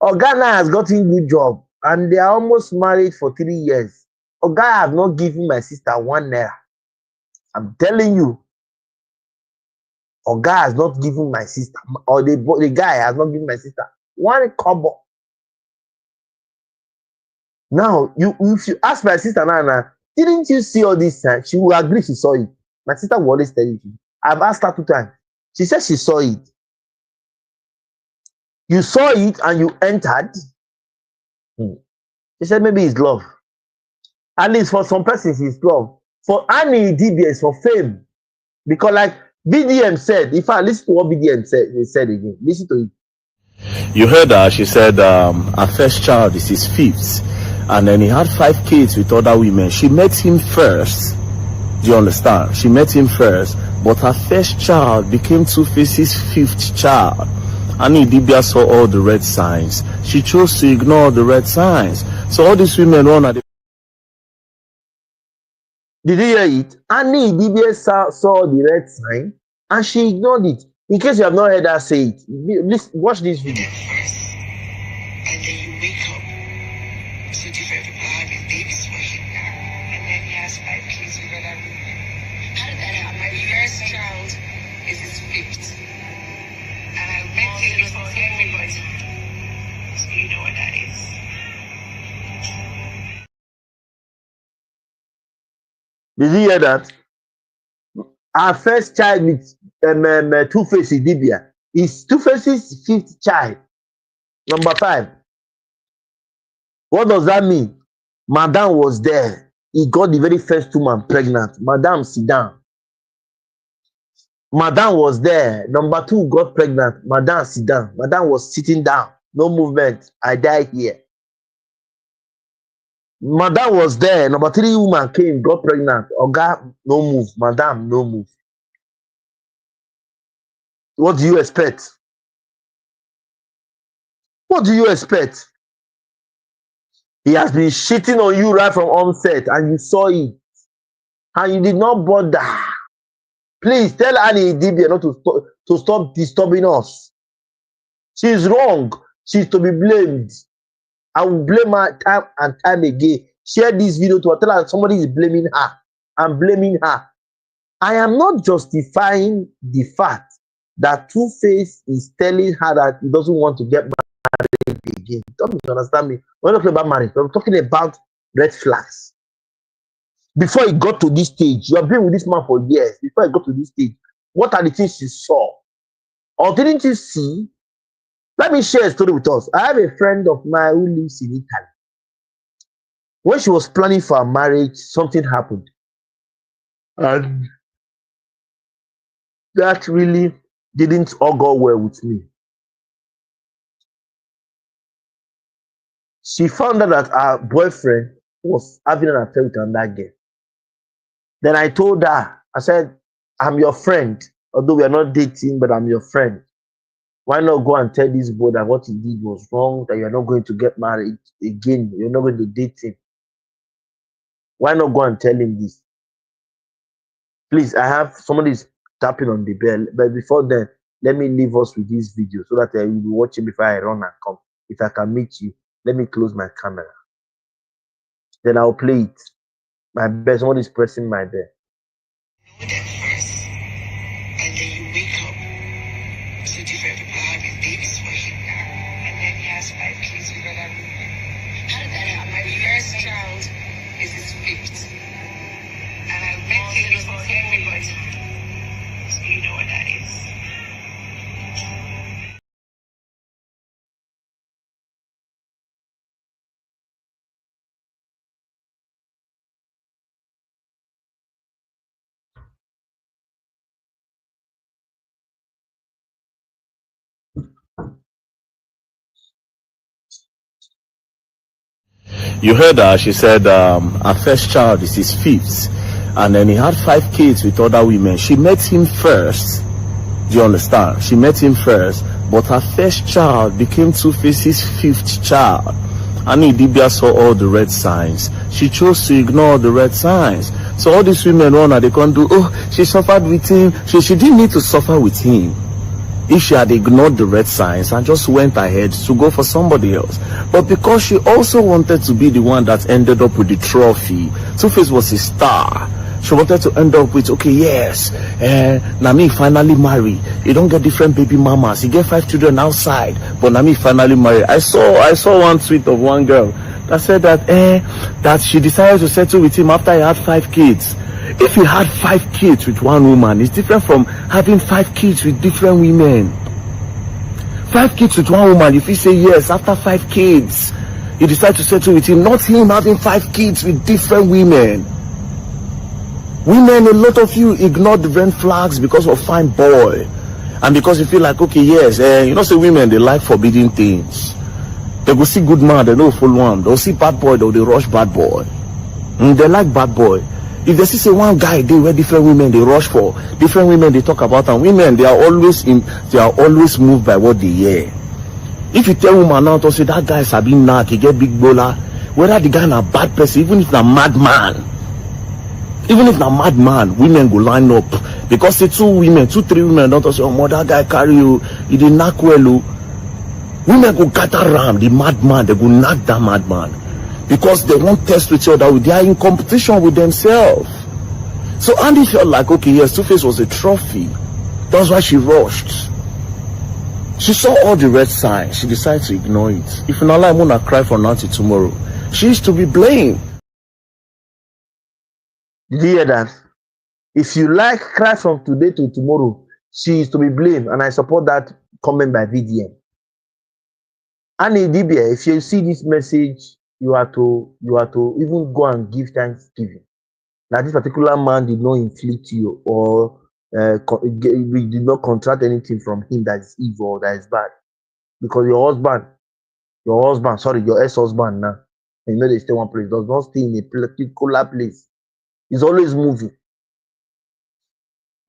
Ghana has gotten good job and they are almost married for 3 years. Oga have not given my sister 1 naira. I'm telling you. Oga has not given my sister, or the guy has not given my sister 1 kobo. Now, if you ask my sister now, didn't you see all this time? She will agree she saw it. My sister will always tell you. I've asked her 2 times. She said she saw it. You saw it and you entered. She said maybe it's love. At least for some persons, it's love. For IDIBIA, it's for fame. Because like BDM said, if I listen to what BDM said, they said again. Listen to it. You heard her. She said her first child is his 5th. And then he had 5 kids with other women. She met him first. Do you understand? She met him first. But her first child became Two-Face's 5th child. And IDIBIA saw all the red signs. She chose to ignore the red signs. So all these women run at the... Did you hear it? IDIBIA saw the red sign and she ignored it. In case you have not heard her say it, watch this video. And then you wake up to different people having babies for him. And then he has 5 kids with other women. How did that happen? My first child is his 5th. And I met him for everybody. So you know what that is. Did you hear that? Our first child with Two-Face IDIBIA is Two-Face's 5th child. Number 5. What does that mean? Madam was there. He got the very first woman pregnant. Madam, sit down. Madam was there. Number 2 got pregnant. Madam, sit down. Madam was sitting down. No movement. I die here. Madam was there. Number 3 woman came, got pregnant. Oga, no move. Madam, no move. What do you expect? What do you expect? He has been shitting on you right from onset and you saw it. And you did not bother. Please tell IDIBIA not to stop disturbing us. She's wrong. She's to be blamed. I will blame her time and time again. Share this video to her. Tell her somebody is blaming her. I'm blaming her. I am not justifying the fact that Two-Face is telling her that he doesn't want to get married again. Don't misunderstand me. We're not talking about marriage. We're talking about red flags. Before he got to this stage, you have been with this man for years. Before he got to this stage, what are the things you saw? Or didn't you see? Let me share a story with us. I have a friend of mine who lives in Italy. When she was planning for her marriage, something happened. And that really didn't all go well with me. She found out that her boyfriend was having an affair with another girl. Then I told her, I said, I'm your friend. Although we are not dating, but I'm your friend. Why not go and tell this boy that what he did was wrong, that you're not going to get married again, you're not going to date him. Why not go and tell him this? Please, I have somebody is tapping on the bell, but before then, let me leave us with this video so that you will be watching before I run and come. If I can meet you, let me close my camera. Then I'll play it. My best, somebody is pressing my bell. Know them first. And then you wake up to different people having babies for him. And then he has 5 kids with other women. How did that happen? My first child is his 5th. And I met him for everybody. So you know what that is. You heard her. She said her first child is his 5th. And then he had 5 kids with other women. She met him first. Do you understand? She met him first. But her first child became Two-Face's 5th child. And IDIBIA saw all the red signs. She chose to ignore the red signs. So all these women run, they can't do, oh, she suffered with him. She didn't need to suffer with him. If she had ignored the red signs and just went ahead to go for somebody else. But because she also wanted to be the one that ended up with the trophy, Two-Face was a star. She wanted to end up with, okay, yes, Nami finally marry. You don't get different baby mamas. You get 5 children outside, but Nami finally marry. I saw one tweet of one girl that said that she decided to settle with him after he had 5 kids. If you had 5 kids with one woman, it's different from having 5 kids with different women. 5 kids with one woman, if you say yes, after 5 kids, you decide to settle with him, not him having 5 kids with different women. Women, a lot of you ignore the red flags because of fine boy. And because you feel like, okay, yes, say women, they like forbidden things. They go see good man, they know full one. They'll see bad boy, they rush bad boy. They like bad boy. If they see say one guy they where different women they rush for, different women they talk about, and women they are always moved by what they hear. If you tell woman now to say that guy is a big knack, he get big bowler, whether the guy na bad person, even if na madman, women go line up because say 2, 3 women don't say, oh, that guy carry you, he did knack well. Women go gather around the madman, they go knock that madman. Because they won't test with each other, they are in competition with themselves. So Andy felt like, okay, yes, Two-Face was a trophy. That's why she rushed. She saw all the red signs. She decided to ignore it. If not, I'm gonna cry for now till tomorrow. She is to be blamed. Did you hear that? If you like cry from today to tomorrow, she is to be blamed. And I support that comment by VDM. And IDIBIA, if you see this message, you are to even go and give thanksgiving that this particular man did not inflict you or we did not contract anything from him that is evil or that is bad. Because your ex-husband now, you know they stay one place, does not stay in a particular place. He's always moving.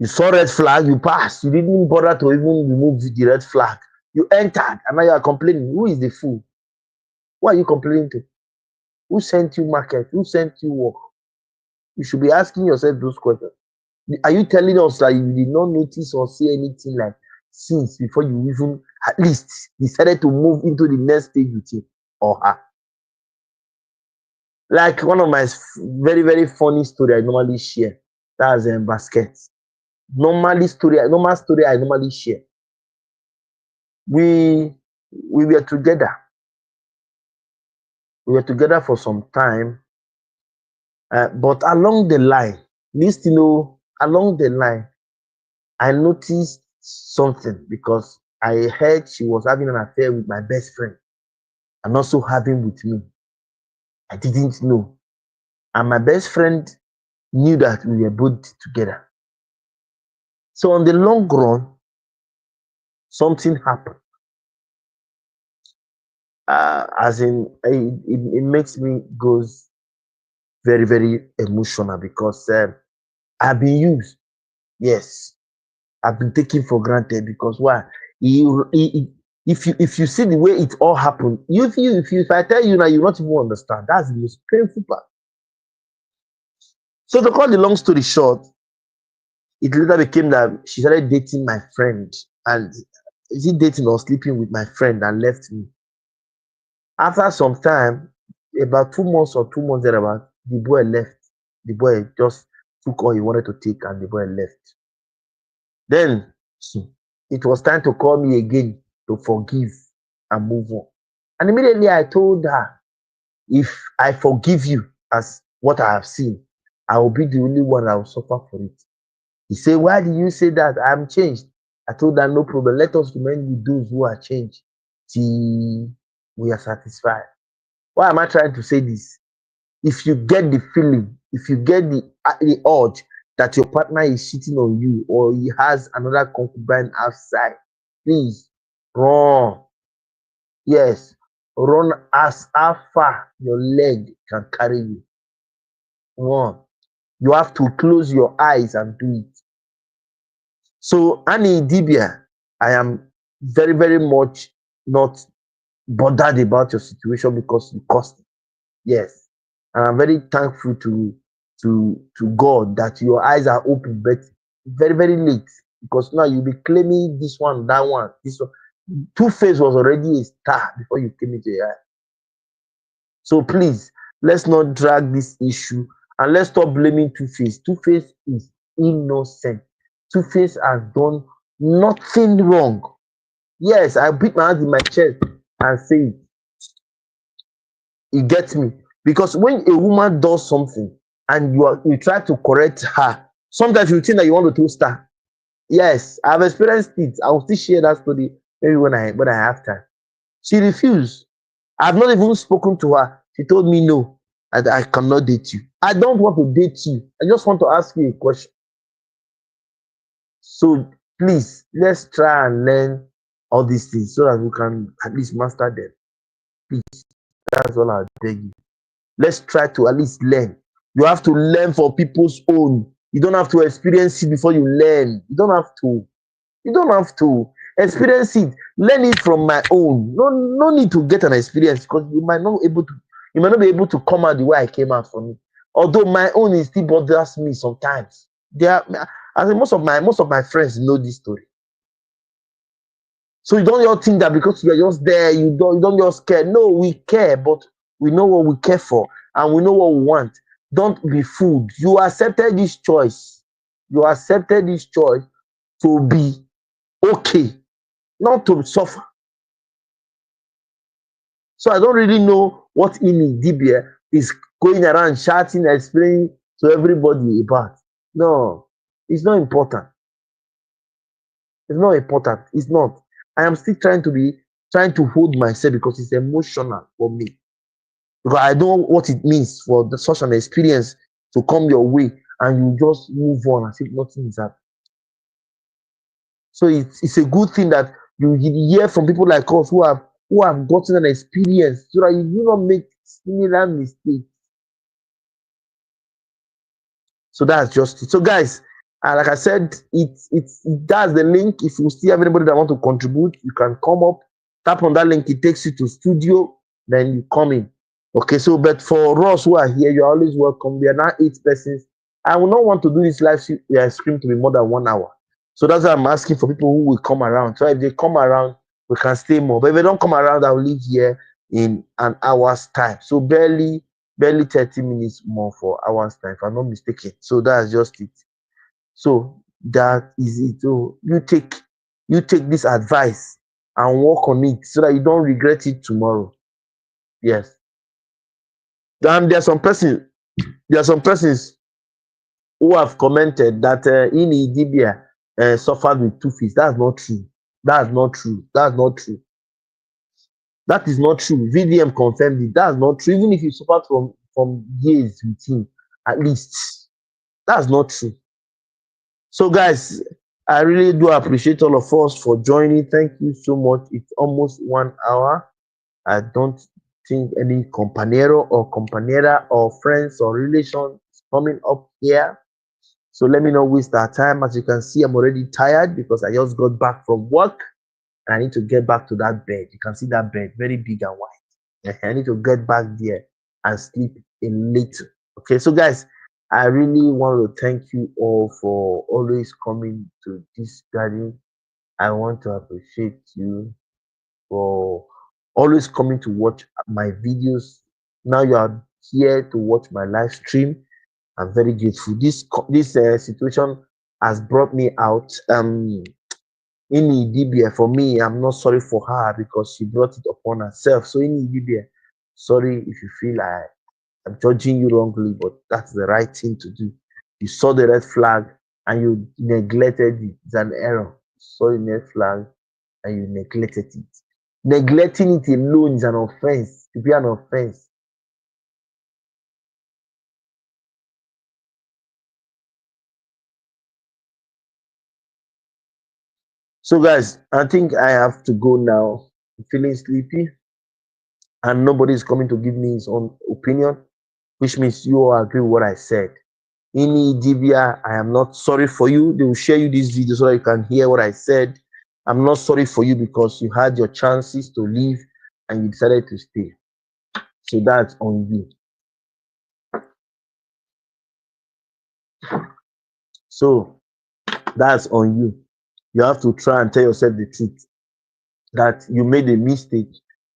You saw red flag, you passed. You didn't bother to even remove the red flag. You entered and now you are complaining. Who is the fool? Who are you complaining to? Who sent you market? Who sent you work? You should be asking yourself those questions. Are you telling us that you did not notice or see anything like since before you even at least decided to move into the next stage with him or her? Like one of my very, very funny story I normally share. That's basket. Normal story I normally share. We were together. We were together for some time. But along the line, along the line, I noticed something because I heard she was having an affair with my best friend and also having with me. I didn't know. And my best friend knew that we were both together. So on the long run, something happened. As in, it makes me goes very, very emotional because I've been used. Yes, I've been taken for granted because why? If you see the way it all happened, if I tell you now, you not even understand. That's the most painful part. So to cut the long story short, it later became that she started dating my friend, and is he dating or sleeping with my friend and left me. After some time, about 2 months or 2 months thereabout, the boy left. The boy just took all he wanted to take and the boy left. Then it was time to call me again to forgive and move on. And immediately I told her, if I forgive you as what I have seen, I will be the only one that will suffer for it. He said, why do you say that? I'm changed. I told her, no problem. Let us remain with those who are changed till we are satisfied. Why am I trying to say this? If you get the feeling, if you get the urge that your partner is cheating on you or he has another concubine outside, please run. Yes, run as how far your leg can carry you. Run. You have to close your eyes and do it. So, IDIBIA, I am very, very much not bothered about your situation because you cost it. Yes. And I'm very thankful to to God that your eyes are open, but very, very late, because now you'll be claiming this one, that one, this one. Two-Face was already a star before you came into AI. So please, let's not drag this issue and let's stop blaming Two-Face. Two-Face is innocent. Two-Face has done nothing wrong. Yes, I beat my hand in my chest and say it. You get me? Because when a woman does something and you try to correct her, sometimes you think that you want to toast her. Yes, I've experienced it. I will still share that story maybe when I have time. She refused. I've not even spoken to her. She told me no, and I cannot date you. I don't want to date you. I just want to ask you a question. So please, let's try and learn all these things so that we can at least master them. Please, that's all I beg you. Let's try to at least learn. You have to learn for people's own. You don't have to experience it before you learn. You don't have to. You don't have to experience it. Learn it from my own. No need to get an experience, because you might not be able to come out the way I came out from it. Although my own is still bothers me sometimes. Most of my friends know this story. So you don't just think that because you are just there, you don't just care. No, we care, but we know what we care for and we know what we want. Don't be fooled. You accepted this choice. You accepted this choice to be okay, not to suffer. So I don't really know what IDIBIA is going around shouting and explaining to everybody about. No, it's not important. It's not important. It's not. I am still trying to hold myself because it's emotional for me. Because I know what it means for such an experience to come your way and you just move on as if nothing is happening. So it's a good thing that you hear from people like us who have gotten an experience so that you do not make similar mistakes. So that's just it. So guys, like I said, that's the link. If you still have anybody that want to contribute, you can come up, tap on that link, it takes you to studio, then you come in. Okay, so but for us who are here, you're always welcome. We are now 8 persons. I will not want to do this live stream to be more than 1 hour. So that's why I'm asking for people who will come around. So if they come around, we can stay more. But if they don't come around, I'll leave here in an hour's time. So barely 30 minutes more for hours time, if I'm not mistaken. So that's just it. So that is it. So you take this advice and work on it so that you don't regret it tomorrow. Yes. Then there are some persons who have commented that IDIBIA suffered with Two-Face. That's not true. That's not true. That's not true. That is not true. VDM confirmed it. That's not true. Even if you suffered from years with him, at least, that's not true. So guys, I really do appreciate all of us for joining. Thank you so much. It's almost 1 hour. I don't think any compañero or compañera or friends or relations is coming up here. So let me not waste our time. As you can see, I'm already tired because I just got back from work and I need to get back to that bed. You can see that bed, very big and wide. I need to get back there and sleep a little. Okay, so guys, I really want to thank you all for always coming to this gathering. I want to appreciate you for always coming to watch my videos. Now you are here to watch my live stream. I'm very grateful. This situation has brought me out. In IDIBIA, for me, I'm not sorry for her because she brought it upon herself. So in IDIBIA, sorry if you feel I'm judging you wrongly, but that's the right thing to do. You saw the red flag and you neglected it. It's an error. You saw the red flag and you neglected it. Neglecting it alone is an offense. To be an offense. So guys, I think I have to go now. I'm feeling sleepy and nobody's coming to give me his own opinion, which means you all agree with what I said. In IDIBIA, I am not sorry for you. They will share you this video so that you can hear what I said. I'm not sorry for you because you had your chances to leave and you decided to stay. So that's on you. So that's on you. You have to try and tell yourself the truth that you made a mistake.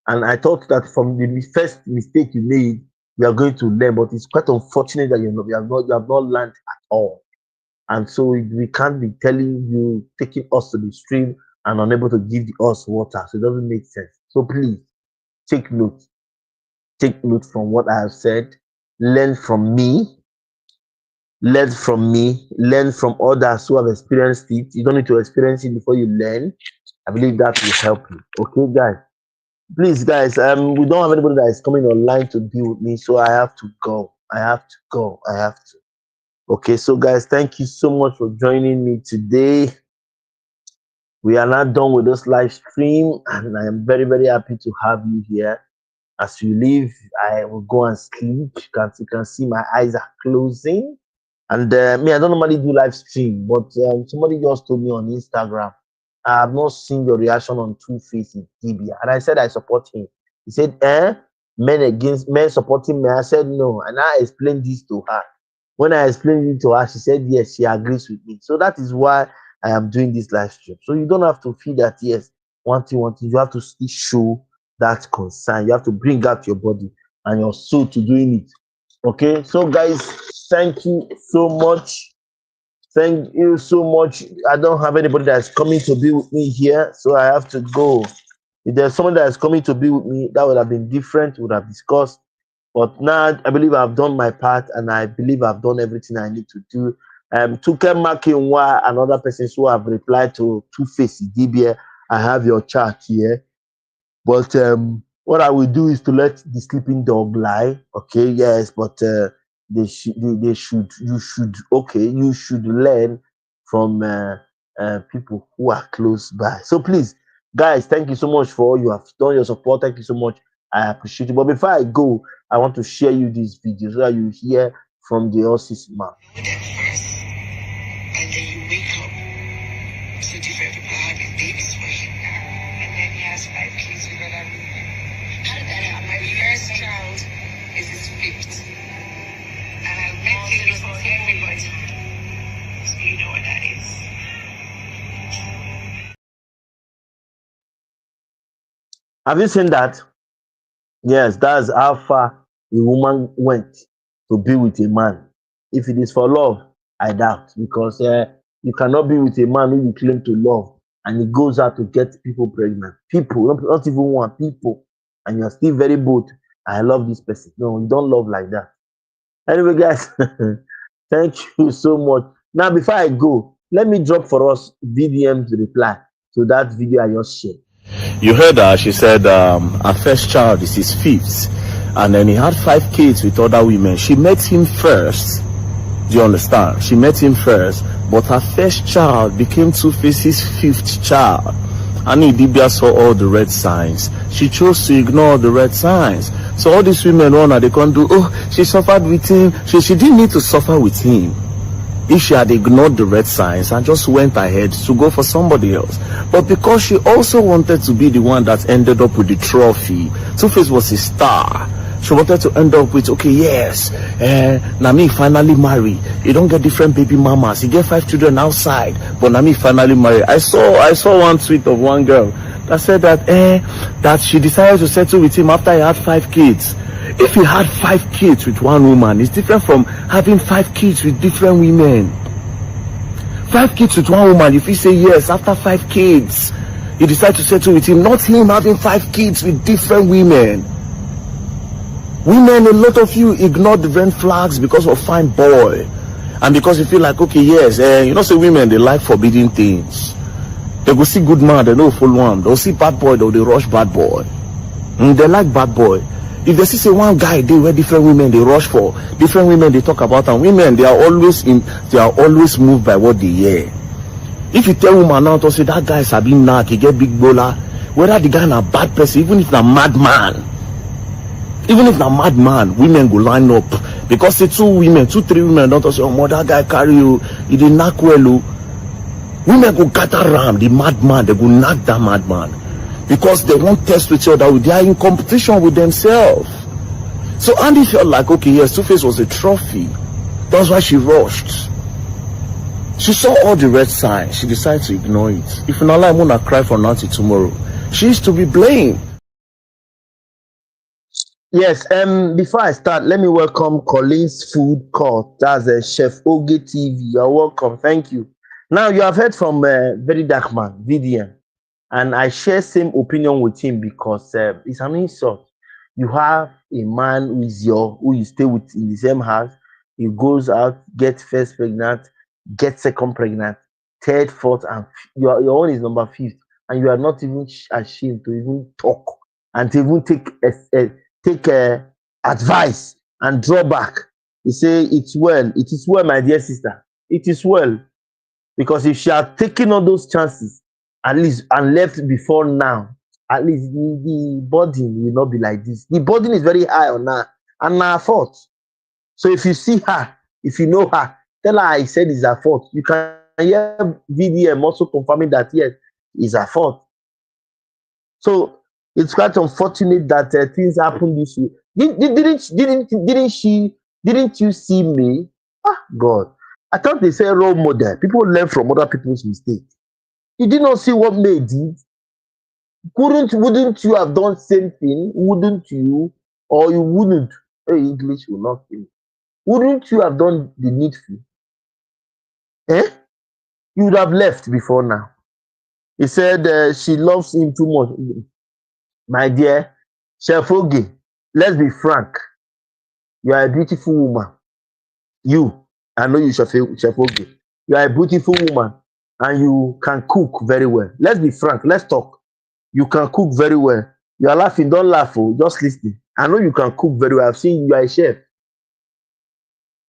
And I thought that from the first mistake you made, you are going to learn. But it's quite unfortunate that you have not learned at all. And so we can't be telling you, taking us to the stream and unable to give us water. So it doesn't make sense. So please take note. Take note from what I have said. Learn from me. Learn from me. Learn from others who have experienced it. You don't need to experience it before you learn. I believe that will help you. Okay, guys. Please, guys. We don't have anybody that is coming online to be with me, so I have to go. I have to. Okay, so guys, thank you so much for joining me today. We are not done with this live stream, and I am very, very happy to have you here. As you leave, I will go and sleep. You can see my eyes are closing. And me, I don't normally do live stream, but somebody just told me on Instagram, I have not seen your reaction on Two-Face IDIBIA. And I said I support him. He said, men supporting me. I said no. And I explained this to her. When I explained it to her, she said yes, she agrees with me. So that is why I am doing this live stream. So you don't have to feel that yes, one thing. You have to still show that concern. You have to bring out your body and your soul to doing it. Okay, so guys, thank you so much. Thank you so much. I don't have anybody that's coming to be with me here, so I have to go. If there's someone that is coming to be with me, that would have been different, we would have discussed. But now I believe I've done my part, and I believe I've done everything I need to do. Tuke Makinwa and other persons who have replied to Two-Face IDIBIA, I have your chat here. But what I will do is to let the sleeping dog lie. Okay, yes, but you should learn from people who are close by. So please, guys, thank you so much for all you have done, your support. Thank you so much. I appreciate it. But before I go, I want to share you this video so that you hear from the horse's mouth. And then you wake up. So different people are having babies for him now. And then he has 5 kids with other women. How did that happen? My first child is his 5th. And I met him before everybody. So you know what that is. Have you seen that? Yes, that's how far a woman went to be with a man. If it is for love, I doubt, because you cannot be with a man who you claim to love and he goes out to get people pregnant. People, not even one, people, and you're still very bold. I love this person. No, you don't love like that. Anyway, guys, thank you so much. Now, before I go, let me drop for us VDM's reply to that video I just shared. You heard her. She said her first child is his 5th, and then he had 5 kids with other women. She met him first. Do you understand? She met him first, but her first child became Two-Face's 5th child. And IDIBIA saw all the red signs. She chose to ignore the red signs. So all these women they can't do. Oh, she suffered with him. She didn't need to suffer with him. If she had ignored the red signs and just went ahead to go for somebody else. But because she also wanted to be the one that ended up with the trophy, Two-Face was a star. She wanted to end up with, okay, yes, Nami finally marry. You don't get different baby mamas. You get 5 children outside, but Nami finally marry. I saw one tweet of one girl that said that she decided to settle with him after he had 5 kids. If he had 5 kids with one woman, it's different from having 5 kids with different women. 5 kids with one woman, if you say yes, after 5 kids, you decide to settle with him, not him having 5 kids with different women. Women, a lot of you ignore the red flags because of fine boy. And because you feel like, okay, yes, say women, they like forbidden things. They go see good man, they know follow him. They'll see bad boy, they rush bad boy. They like bad boy. If they see say one guy they where different women they rush for, different women they talk about, and women they are always moved by what they hear. If you tell woman now to say that guy is a big knack, he get big bowler, whether the guy na bad person, even if na madman, women go line up because say 2, 3 women don't say, oh, that guy carry you, he did knack well. Women go gather around the madman, they go knock that madman. Because they won't test with each other, they are in competition with themselves. So Andy felt like, okay, yes, Two-Face was a trophy. That's why she rushed. She saw all the red signs. She decided to ignore it. If not, I'm gonna cry from now till tomorrow. She is to be blamed. Yes, before I start, let me welcome Collins Food Court. That's Chef Oge TV. You're welcome. Thank you. Now, you have heard from Very Dark Man, VDM, and I share same opinion with him because it's an insult. You have a man who you stay with in the same house. He goes out, gets first pregnant, gets second pregnant, third, fourth, and your own is number fifth, and you are not even ashamed to even talk and to even take advice and draw back. He say it's well, it is well, my dear sister, it is well, because if she had taken all those chances at least and left before now, at least the burden will not be like this. The burden is very high on her and her fault. So if you see her, if you know her, tell her I said it's her fault. You can hear VDM also confirming that yes, it's her fault. So it's quite unfortunate that things happen this way. Didn't you see me? Ah, God. I thought they say role model. People learn from other people's mistakes. You did not see what May did. Wouldn't you have done same thing? Wouldn't you? Or you wouldn't? Hey, English will not finish. Wouldn't you have done the needful? Eh? You would have left before now. He said she loves him too much. My dear Chef Oge, let's be frank. You are a beautiful woman. I know you, Chef Oge. You are a beautiful woman and you can cook very well. Let's be frank. Let's talk. You can cook very well. You are laughing. Don't laugh. Oh, just listen. I know you can cook very well. I've seen you are a chef.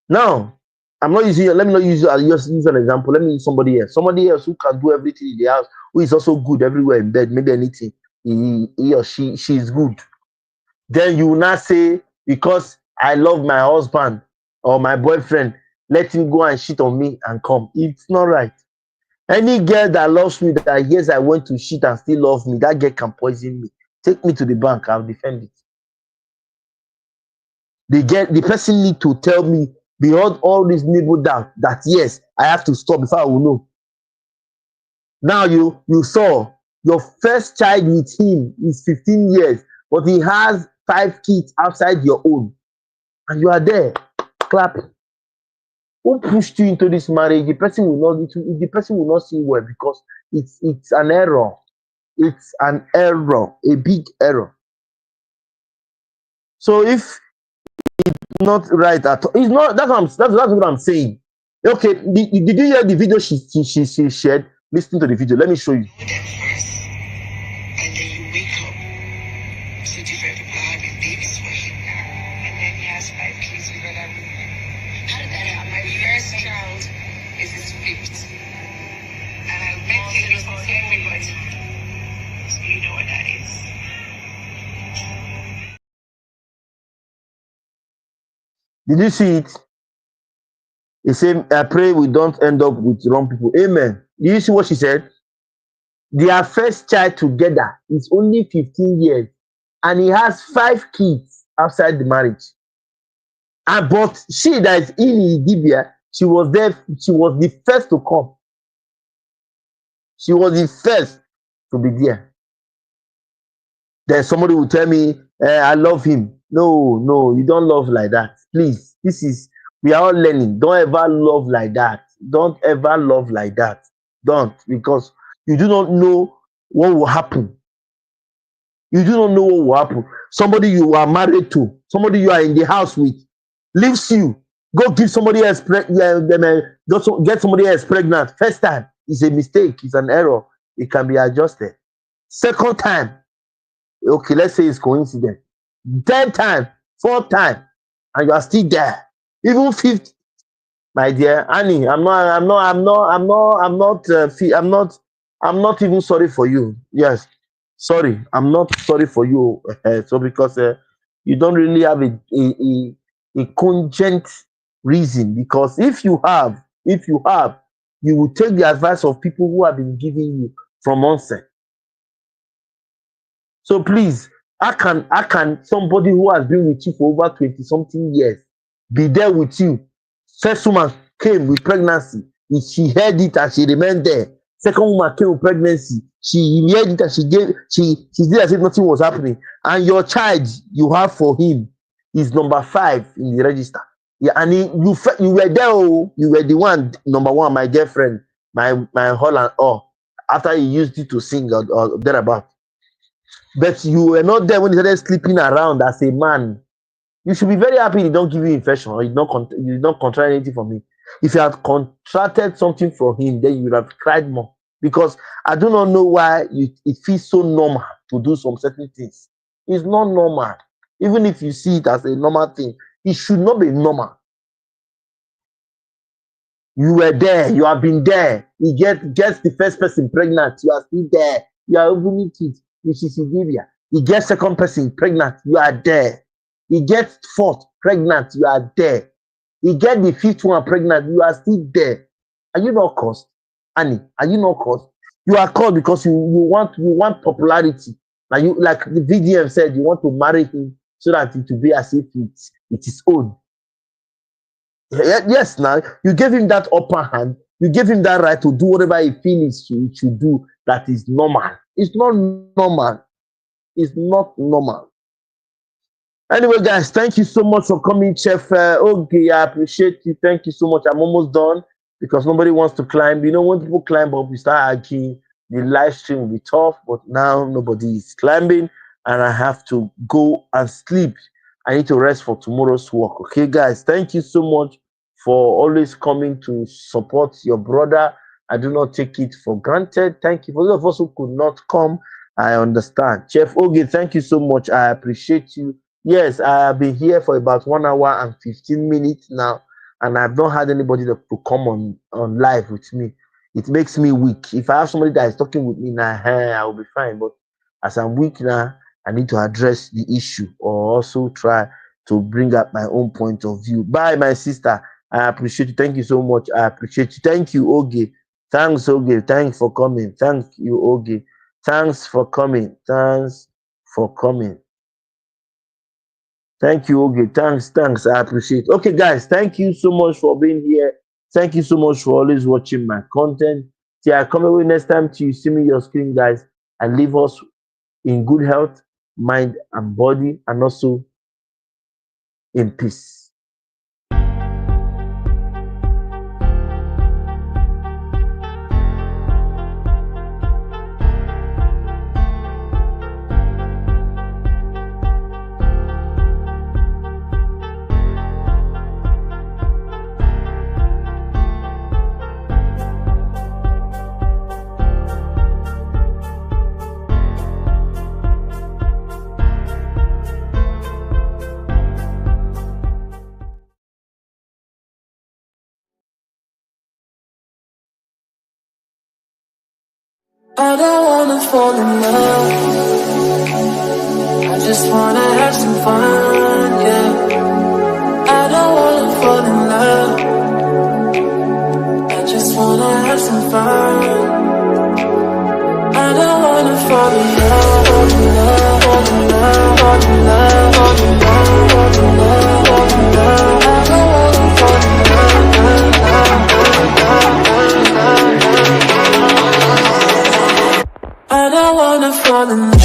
Now, I'm not using you. Let me not use you. I'll just use an example. Let me use somebody else. Somebody else who can do everything in the house, who is also good everywhere in bed, maybe anything. He or she is good. Then you will not say, because I love my husband or my boyfriend, let him go and shit on me and come. It's not right. Any girl that loves me, that yes, I went to shit and still love me, that girl can poison me. Take me to the bank, I'll defend it. The person need to tell me beyond all this nibble doubt that yes, I have to stop before I will know. Now you saw your first child with him is 15 years, but he has 5 kids outside your own, and you are there clapping. Who pushed you into this marriage? The person will not see well because it's an error. It's an error, a big error. So if not right at all, it's not. That's what I'm saying. Okay, did you hear the video she shared? Listen to the video. Let me show you. At first, and then you wake up so different people are having babies for him now, and then he has 5 kids with other women. How did that happen? My first child is his 5th, and I met him for everybody. So you know what that is. Did you see it? He said, I pray we don't end up with wrong people. Amen. Did you see what she said? Their first child together is only 15 years, and he has 5 kids outside the marriage. And but she that is in IDIBIA, she was there, she was the first to come. She was the first to be there. Then somebody will tell me, I love him. No, you don't love like that. Please, we are all learning. Don't ever love like that. Don't ever love like that. Don't, because you do not know what will happen. You do not know what will happen. Somebody you are married to, somebody you are in the house with, leaves you. Go give somebody else get somebody else pregnant. First time, it's a mistake, it's an error. It can be adjusted. Second time, okay, let's say it's coincidence. Third time, fourth time, and you are still there. Even fifth, my dear Annie, I'm not even sorry for you. Yes, sorry, I'm not sorry for you. So because you don't really have a cogent reason. Because if you have, you will take the advice of people who have been giving you from onset. So please, how can somebody who has been with you for over 20 something years be there with you? First woman came with pregnancy, She heard it and she remained there. Second woman came with pregnancy. She heard it and she did as if nothing was happening. And your child you have for him is number 5 in the register. Yeah, and you were there. Oh, you were the one, number 1, my girlfriend, my Holland. Oh, after he used it to sing or thereabout. But you were not there when he started sleeping around as a man. You should be very happy he don't give you infection or you don't contract anything from him. If you had contracted something from him, then you would have cried more. Because I do not know why it feels so normal to do some certain things. It's not normal. Even if you see it as a normal thing, it should not be normal. You were there, you have been there. He gets the first person pregnant, you are still there. You are even it, which is IDIBIA. He gets second person pregnant, you are there. He gets 4th pregnant, you are there. He get the 5th one pregnant, you are still there. Are you not cursed? Annie, are you not cursed? You are called because you want popularity. Now you, like the VDM said, you want to marry him so that it will be as if it is own. Yes, now you gave him that upper hand. You gave him that right to do whatever he feels he should do. That is normal. It's not normal. It's not normal. Anyway, guys, thank you so much for coming, Chef. Okay, I appreciate you. Thank you so much. I'm almost done because nobody wants to climb. You know, when people climb up, we start arguing. The live stream will be tough, but now nobody is climbing, and I have to go and sleep. I need to rest for tomorrow's work. Okay, guys, thank you so much for always coming to support your brother. I do not take it for granted. Thank you. For those of us who could not come, I understand. Chef Oge, thank you so much. I appreciate you. Yes, I have been here for about 1 hour and 15 minutes now, and I've not had anybody to come on live with me. It makes me weak. If I have somebody that is talking with me now, I will be fine. But as I'm weak now, I need to address the issue or also try to bring up my own point of view. Bye, my sister. I appreciate you. Thank you so much. I appreciate you. Thank you, Oge. Thanks, Oge. Thanks for coming. Thank you, Oge. Thanks for coming. Thanks for coming. Thank you, Oge. Thanks. I appreciate it. Okay, guys, thank you so much for being here. Thank you so much for always watching my content. See, I come away next time to you see me your screen, guys, and leave us in good health, mind and body, and also in peace. I don't wanna fall in love. I just wanna have some fun, yeah. I don't wanna fall in love. I just wanna have some fun. I don't wanna fall in love, fall in love, fall in love, fall in love, fall in love, fall in love, fall in love. I don't wanna fall in love.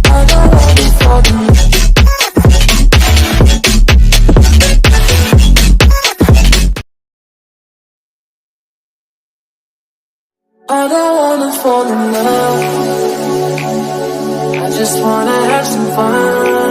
I don't wanna fall in love. I don't wanna fall in love. I don't wanna fall in love. I just wanna have some fun.